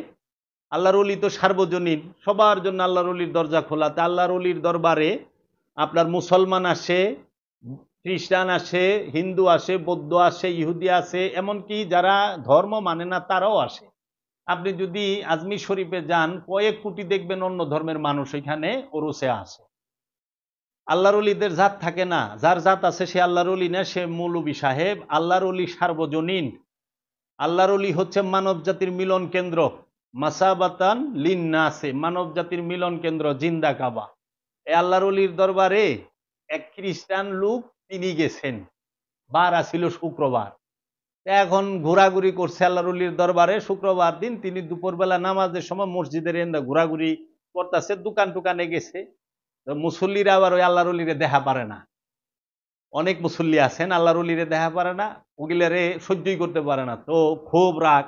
আল্লাহর ওলি তো সার্বজনীন, সবার জন্য আল্লাহর ওলির দরজা খোলা, তা আল্লাহর ওলির দরবারে আপনার মুসলমান আসে, খ্রিস্টান আসে, হিন্দু আসে, বৌদ্ধ আসে, ইহুদি আসে, এমনকি যারা ধর্ম মানে না তারাও আসে। আপনি যদি আজমির শরীফে যান, কয়েক কোটি দেখবেন অন্য ধর্মের মানুষ এখানে ওরসে আসে। আল্লাহর ওলিদের জাত থাকে না, যার জাত আছে সে আল্লাহর ওলি না, সে মৌলবী সাহেব। আল্লাহর ওলি সার্বজনীন। আল্লাহর ওলি হচ্ছে মানব জাতির মিলন কেন্দ্র, মাসাবাতান লিন্নাসে, মানব জাতির মিলন কেন্দ্র, জিন্দা কাবা। এই আল্লাহর ওলির দরবারে এক খ্রিস্টান লোক তিনি গেছেন, বার আসিল শুক্রবার। এখন ঘোরাঘুরি করছে আল্লাহর ওলির দরবারে। শুক্রবার দিন তিনি দুপুরবেলা নামাজের সময় মসজিদের এন্দা ঘোরাঘুরি করতেছে, দোকান টোকানে গেছে। মুসল্লিরা আবার ওই আল্লাহর ওলিরে দেখা পারে না। অনেক মুসল্লি আছেন আল্লাহর ওলিরে দেখা পারে না, ওগুলারে সহ্যই করতে পারে না, তো খুব রাগ।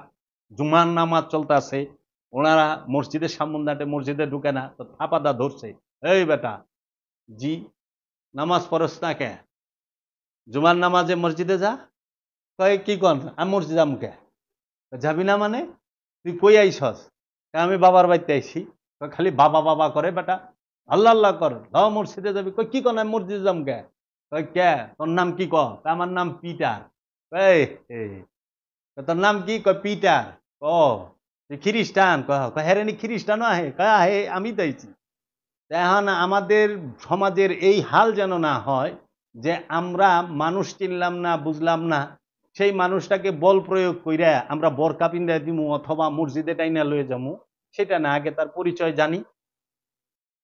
জুমার নামাজ চলতেছে, ওনারা মসজিদের সামনে মসজিদে ঢুকে না, তো থাপাদা ধরছে, এই বেটা, জি নামাজ পড়স না কে? জুমার নামাজে মসজিদে যা। কয় কি কন? আমি মসজিদ আমকে যাবি না মানে? তুই কই আইসস? আমি বাবার বাড়িতে আইছি। খালি বাবা বাবা করে বেটা, আল্লাহ আল্লাহ কর, দাও মসজিদে যাবি। কই কি কন, আমি মসজিদে যাম কে? কই কে, তোর নাম কি? আমার নাম পিটার। এই তোর নাম কি? কয় পিটার। ও তুই খ্রিস্টান? হ্যাঁ নি খ্রিস্টান আহে, হে আমি তাইছি। এখন আমাদের সমাজের এই হাল যেন না হয় যে আমরা মানুষ চিনলাম না, বুঝলাম না, সেই মানুষটাকে বল প্রয়োগ কইরা আমরা বরকা পিন্দা দিমু অথবা মসজিদে টাইনা লয়ে যাবো, সেটা না। আগে তার পরিচয় জানি,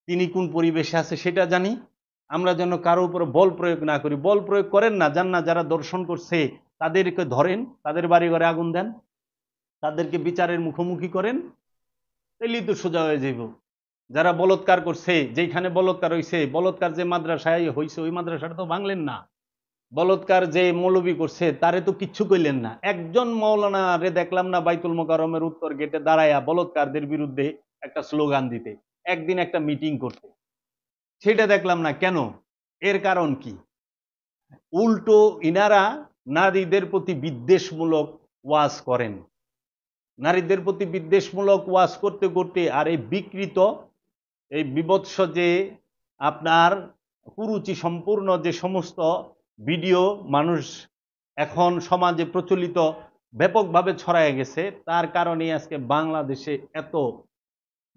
তিনি কোন পরিবেশে আছে সেটা জানি। আমরা যেন কারো উপর বল প্রয়োগ না করি। বল প্রয়োগ করেন না, জান না যারা দর্শন করছে তাদেরকে ধরেন, তাদের বাড়ি ঘরে আগুন দেন, তাদেরকে বিচারের মুখোমুখি করেন, তাইলেই তো সোজা হয়ে যাইব। যারা বলৎকার করছে, যেখানে বলৎকার হইছে, বলৎকার যে মাদ্রাসায় হইছে ওই মাদ্রাসাটা তো ভাঙলেন না। বলৎকার যে মৌলবী করছে তারে তো কিচ্ছু কইলেন না। একজন মৌলানা রে দেখলাম না বাইতুল মোকাররমের উত্তর গেটে দাঁড়ায়া বলৎকারদের বিরুদ্ধে একটা স্লোগান দিতে, একদিন একটা মিটিং করতে, সেটা দেখলাম না। কেন? এর কারণ কি? উল্টো ইনারা নারীদের প্রতি বিদ্বেষমূলক ওয়াজ করেন। নারীদের প্রতি বিদ্বেষমূলক ওয়াজ করতে করতে আর এই বিকৃত, এই বিভৎস যে আপনার কুরুচি সম্পূর্ণ যে সমস্ত ভিডিও মানুষ এখন সমাজে প্রচলিত ব্যাপকভাবে ছড়ায় গেছে, তার কারণে আজকে বাংলাদেশে এত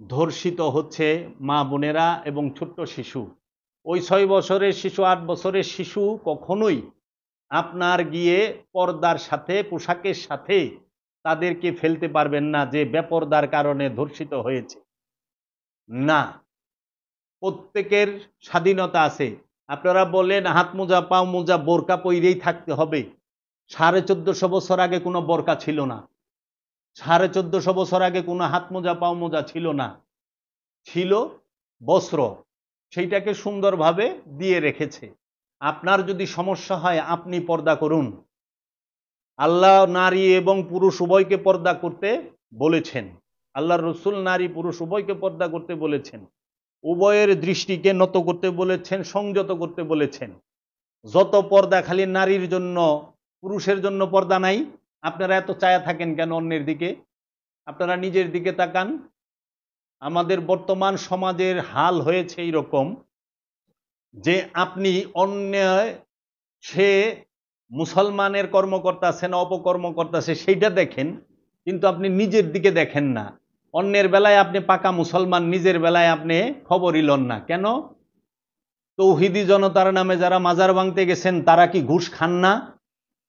ধর্ষিত হচ্ছে মা বোনেরা এবং ছোট্ট শিশু। ওই 6 বছরের শিশু, 8 বছরের শিশু কখনোই আপনার গিয়ে পর্দার সাথে, পোশাকের সাথে তাদেরকে ফেলতে পারবেন না যে বেপর্দার কারণে ধর্ষিত হয়েছে। না, প্রত্যেকের স্বাধীনতা আছে। আপনারা বলেন হাত মোজা, পাও মোজা, বোরকা পইরেই থাকতে হবে। 1450 বছর আগে কোনো বোরকা ছিল না। 1450 বছর আগে কোনো হাত মোজা, পাও মোজা ছিল না। ছিল বস্ত্র, সেইটাকে সুন্দরভাবে দিয়ে রেখেছে। আপনার যদি সমস্যা হয় আপনি পর্দা করুন। আল্লাহ নারী এবং পুরুষ উভয়কে পর্দা করতে বলেছেন। আল্লাহর রসুল নারী পুরুষ উভয়কে পর্দা করতে বলেছেন, উভয়ের দৃষ্টিকে নত করতে বলেছেন, সংযত করতে বলেছেন। যত পর্দা খালি নারীর জন্য, পুরুষের জন্য পর্দা নাই। আপনারা এত চায়া থাকেন কেন অন্যের দিকে? আপনারা নিজের দিকে তাকান। আমাদের বর্তমান সমাজের হাল হয়েছে এইরকম যে আপনি অন্যায়, সে মুসলমানের কর্মকর্তা আছে না অপকর্মকর্তা আছে সেইটা দেখেন, কিন্তু আপনি নিজের দিকে দেখেন না। অন্যের বেলায় আপনি পাকা মুসলমান, নিজের বেলায় আপনি খবরই লন না। কেন? তৌহিদি জনতার নামে যারা মাজার ভাঙতে গেছেন তারা কি ঘুষ খান না?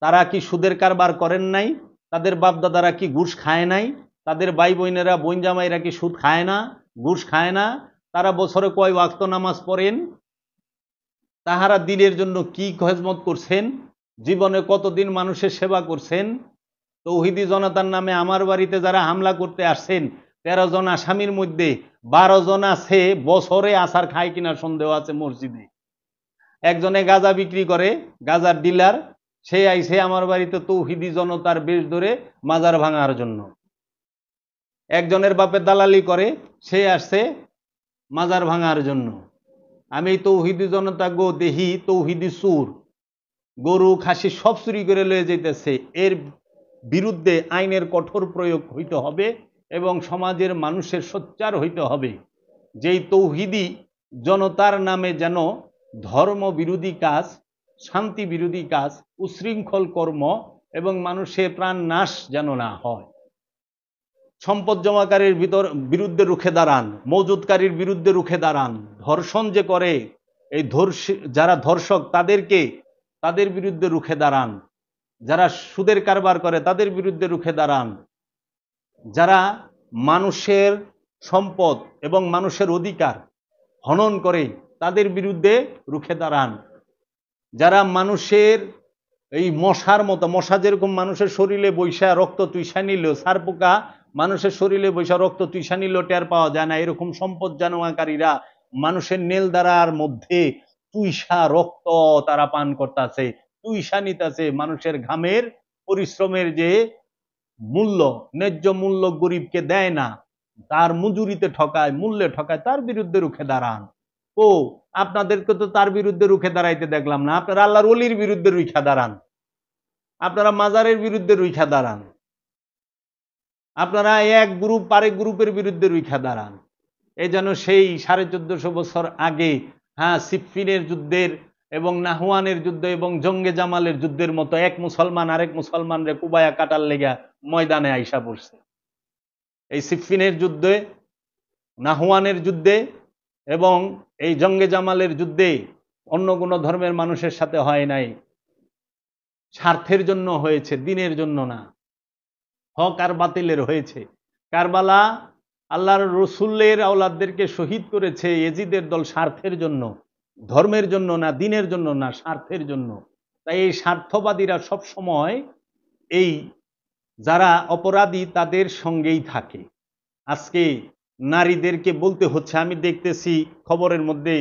তারা কি সুদের কারবার করেন নাই? তাদের বাপদাদারা কি ঘুষ খায় নাই? তাদের ভাই বোনেরা, বোন জামাইরা কি সুদ খায় না, ঘুষ খায় না? তারা বছরে কয় ওয়াক্ত নামাজ পড়েন? তাহারা দিনের জন্য কি খেদমত করছেন? জীবনে কতদিন মানুষের সেবা করছেন? তৌহিদি জনতার নামে আমার বাড়িতে যারা হামলা করতে আসছেন, 13 জন আসামির মধ্যে 12 জন আছে বছরে আসার খায় কিনা সন্দেহ আছে মসজিদে। একজনে গাঁজা বিক্রি করে, গাঁজার ডিলার, সে আইছে আমার বাড়িতে তৌহিদি জনতার বেশ ধরে মাজার ভাঙার জন্য। একজনের বাপে দালালি করে, সে আসছে মাজার ভাঙার জন্য। আমি তৌহিদি জনতা গো দেহি তৌহিদি সুর, গরু খাসি সব চুরি করে লয়ে যেতেছে। এর বিরুদ্ধে আইনের কঠোর প্রয়োগ হইতে হবে এবং সমাজের মানুষের সোচ্চার হইতে হবে। যেই তৌহিদি জনতার নামে যেন ধর্ম বিরোধী কাজ, শান্তি বিরোধী কাজ, উশৃঙ্খল কর্ম এবং মানুষের প্রাণ নাশ যেন না হয়। সম্পদ জমাকারীর বিরুদ্ধে রুখে দাঁড়ান, মজুদকারীর বিরুদ্ধে রুখে দাঁড়ান। ধর্ষণ যে করে, এই যারা ধর্ষক তাদের বিরুদ্ধে রুখে দাঁড়ান। যারা সুদের কারবার করে তাদের বিরুদ্ধে রুখে দাঁড়ান। যারা মানুষের সম্পদ এবং মানুষের অধিকার হনন করে তাদের বিরুদ্ধে রুখে দাঁড়ান। যারা মানুষের এই মশার মতো, মশা যেরকম মানুষের শরীরে বৈশা রক্ত চুইসা নিল, সার পোকা মানুষের শরীরে বৈশা রক্ত চুইসা নিল টের পাওয়া যায় না, এরকম সম্পদ জানোয়াকারীরা মানুষের নেল দ্বারার মধ্যে চুইসা রক্ত তারা পান করতেছে, চুইসা নিতেছে। মানুষের ঘামের পরিশ্রমের যে মূল্য, ন্যায্য মূল্য গরিবকে দেয় না, তার মজুরিতে ঠকায়, মূল্যে ঠকায়, তার বিরুদ্ধে রুখে দাঁড়ান। ও আপনাদেরকে তো তার বিরুদ্ধে রুখে দাঁড়াইতে দেখলাম না। আপনারা আল্লাহর ওলির বিরুদ্ধে রুখা দাঁড়ান, আপনারা মাজারের বিরুদ্ধে রুখা দাঁড়ান। আপনারা এক গ্রুপ আরেক গ্রুপের বিরুদ্ধে রুখা দাঁড়ান। এই যেন সেই 1450 বছর আগে সিফফিনের যুদ্ধের এবং নাহওয়ানের যুদ্ধ এবং জঙ্গে জামালের যুদ্ধের মতো এক মুসলমান আরেক মুসলমানরে কুবায়া কাটার লেগা ময়দানে আইসা পড়ছে। এই সিফফিনের যুদ্ধে, নাহওয়ানের যুদ্ধে এবং এই জঙ্গে জামালের যুদ্ধে অন্য কোনো ধর্মের মানুষের সাথে হয় নাই, স্বার্থের জন্য হয়েছে, দিনের জন্য না। হক আর বাতিলের হয়েছে। কারবালা আল্লাহর রসুলের আওলাদদেরকে শহীদ করেছে ইয়েজিদের দল স্বার্থের জন্য, ধর্মের জন্য না, দিনের জন্য না, স্বার্থের জন্য। তাই এই স্বার্থবাদীরা সব সময় এই যারা অপরাধী তাদের সঙ্গেই থাকে। আজকে নারীদেরকে বলতে হচ্ছে, আমি দেখতেছি খবরের মধ্যে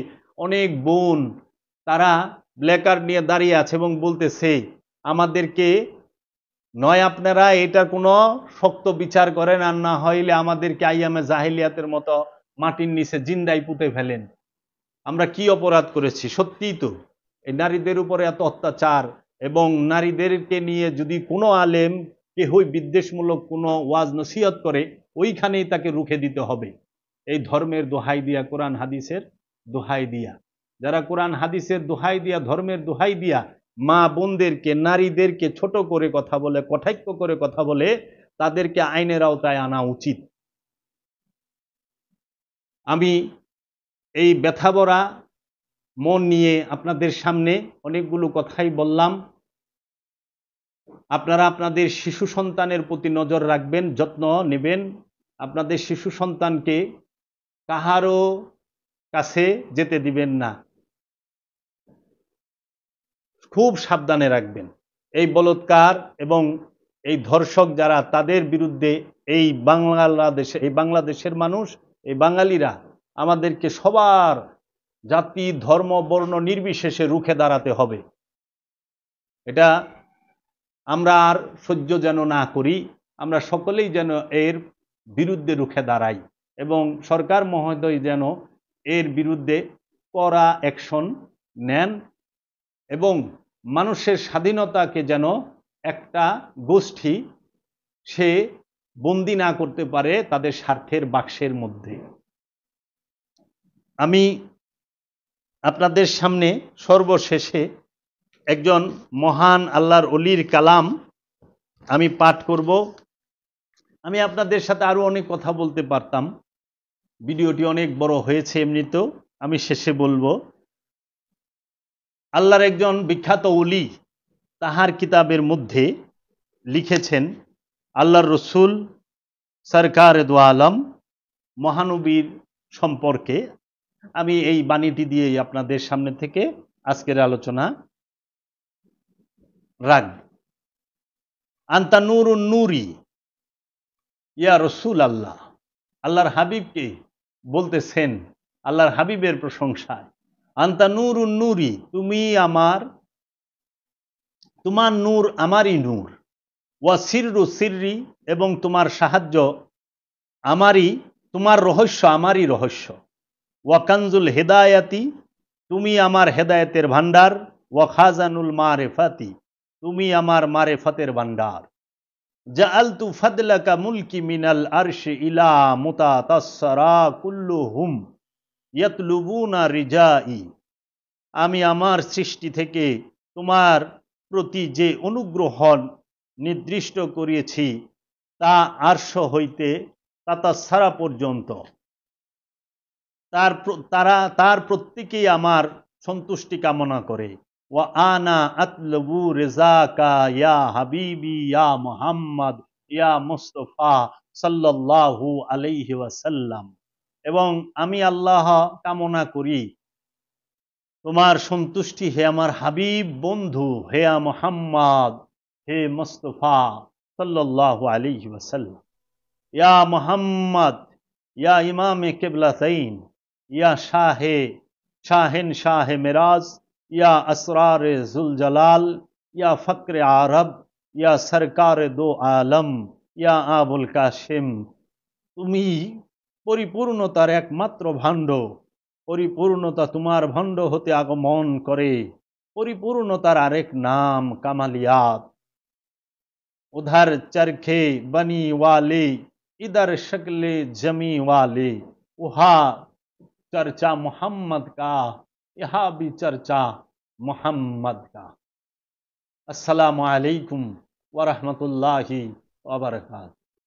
অনেক বোন তারা ব্ল্যাকার্ড নিয়ে দাঁড়িয়ে আছে এবং বলতেছে আমাদেরকে নয় আপনারা এটার কোনো শক্ত বিচার করেন, আর না হইলে আমাদেরকে আইয়ামে জাহিলিয়াতের মতো মাটির নিচে জিন্দাই পুঁতে ফেলেন। আমরা কি অপরাধ করেছি? সত্যিই তো এই নারীদের উপরে এত অত্যাচার, এবং নারীদেরকে নিয়ে যদি কোনো আলেম কেহই বিদ্বেষমূলক কোনো ওয়াজ নসিহত করে, ওইখানেই তাকে রুখে দিতে হবে। এই ধর্মের দোহাই দিয়া, কোরআন হাদিসের দোহাই দিয়া, যারা কোরআন হাদিসের দোহাই দিয়া, ধর্মের দোহাই দিয়া মা বোনদেরকে, নারীদেরকে ছোট করে কথা বলে, কটাক্ষ করে কথা বলে, তাদেরকে আইনের আওতায় আনা উচিত। আমি এই ব্যথাভরা মন নিয়ে আপনাদের সামনে অনেকগুলো কথাই বললাম। আপনারা আপনাদের শিশু সন্তানের প্রতি নজর রাখবেন, যত্ন নেবেন। আপনাদের শিশু সন্তানকে কাহারও কাছে যেতে দিবেন না, খুব সাবধানে রাখবেন। এই বলৎকার এবং এই ধর্ষক যারা, তাদের বিরুদ্ধে এই বাংলাদেশের মানুষ, এই বাঙালিরা আমাদেরকে সবার জাতি, ধর্ম, বর্ণ নির্বিশেষে রুখে দাঁড়াতে হবে। এটা আমরা আর সহ্য যেন না করি, আমরা সকলেই যেন এর বিরুদ্ধে রুখে দাঁড়াই, এবং সরকার মহোদয় যেন এর বিরুদ্ধে কড়া অ্যাকশন নেন, এবং মানুষের স্বাধীনতাকে যেন একটা গোষ্ঠী সে বন্দি না করতে পারে তাদের স্বার্থের বাক্সের মধ্যে। আমি আপনাদের সামনে সর্বশেষে একজন মহান আল্লাহর ওলির কালাম আমি পাঠ করব। আমি আপনাদের সাথে আরো অনেক কথা বলতে পারতাম, ভিডিওটি অনেক বড় হয়েছে এমনিতেও। আমি শেষে বলবো, আল্লাহর একজন বিখ্যাত ওলি তাহার কিতাবের মধ্যে লিখেছেন আল্লাহর রসুল সরকার দো আলম মহানবীর সম্পর্কে। আমি এই বাণীটি দিয়েই আপনাদের সামনে থেকে আজকের আলোচনা রাখব। আন্তা নূরুন নূরি ইয়া রসুল আল্লাহ। আল্লাহর হাবিবকে বলতেছেন, আল্লাহর হাবিবের প্রশংসায়, আন্তা নূরুন নূরি, তুমি আমার, তোমার নূর আমারই নূর, ওয়া সিররু সিররি, এবং তোমার সাহায্য আমারই, তোমার রহস্য আমারই রহস্য, ওয়া কানজুল হেদায়াতি, তুমি আমার হেদায়েতের ভান্ডার, ওয়া খাজানুল মারেফাতি, তুমি আমার মারেফতের ভান্ডার, জাআলতু ফাদলাকা মুলকি মিনাল আরশি ইলা মুতাতাসসারা কুল্লুহুম ইয়াতলুবুনা রিজাই, আমি আমার সৃষ্টি থেকে তোমার প্রতি যে অনুগ্রহ নির্দিষ্ট করিয়েছি তা আরশ হইতে তাতাসসারা পর্যন্ত, তার প্রত্যেকেই আমার সন্তুষ্টি কামনা করে। ওয়া আনা আতলবু রিজাকা ইয়া হাবিবি ইয়া মুহাম্মদ ইয়া মুস্তাফা সাল্লাল্লাহু আলাইহি ওয়াসাল্লাম, এবং আমি আল্লাহ কামনা করি তোমার সন্তুষ্টি, হে আমার হাবিব বন্ধু, হে মুহাম্মদ, হে মুস্তাফা সাল্লাল্লাহু আলাইহি ওয়াসাল্লাম। ইয়া মুহাম্মদ ইয়া ইমামে কিবলাতাইন ইয়া শাহেন শাহে মিরাজ ইয়া আসরারে জুল জালাল ইয়া ফকরে আরব ইয়া সরকারে দো আলম ইয়া আবুল কাশিম, তুমি পরিপূর্ণতার একমাত্র ভাণ্ড, পরিপূর্ণতা তোমার ভাণ্ড হতে আগমন করে, পরিপূর্ণতার আরেক নাম কামালিয়াত। उधर चरखे बनी वाले, इधर शक्ले जमी वाले, वहाँ चर्चा मोहम्मद का, यहाँ भी चर्चा मोहम्मद का। अस्सलामु अलैकुम व रहमतुल्लाहि व बरकातहू।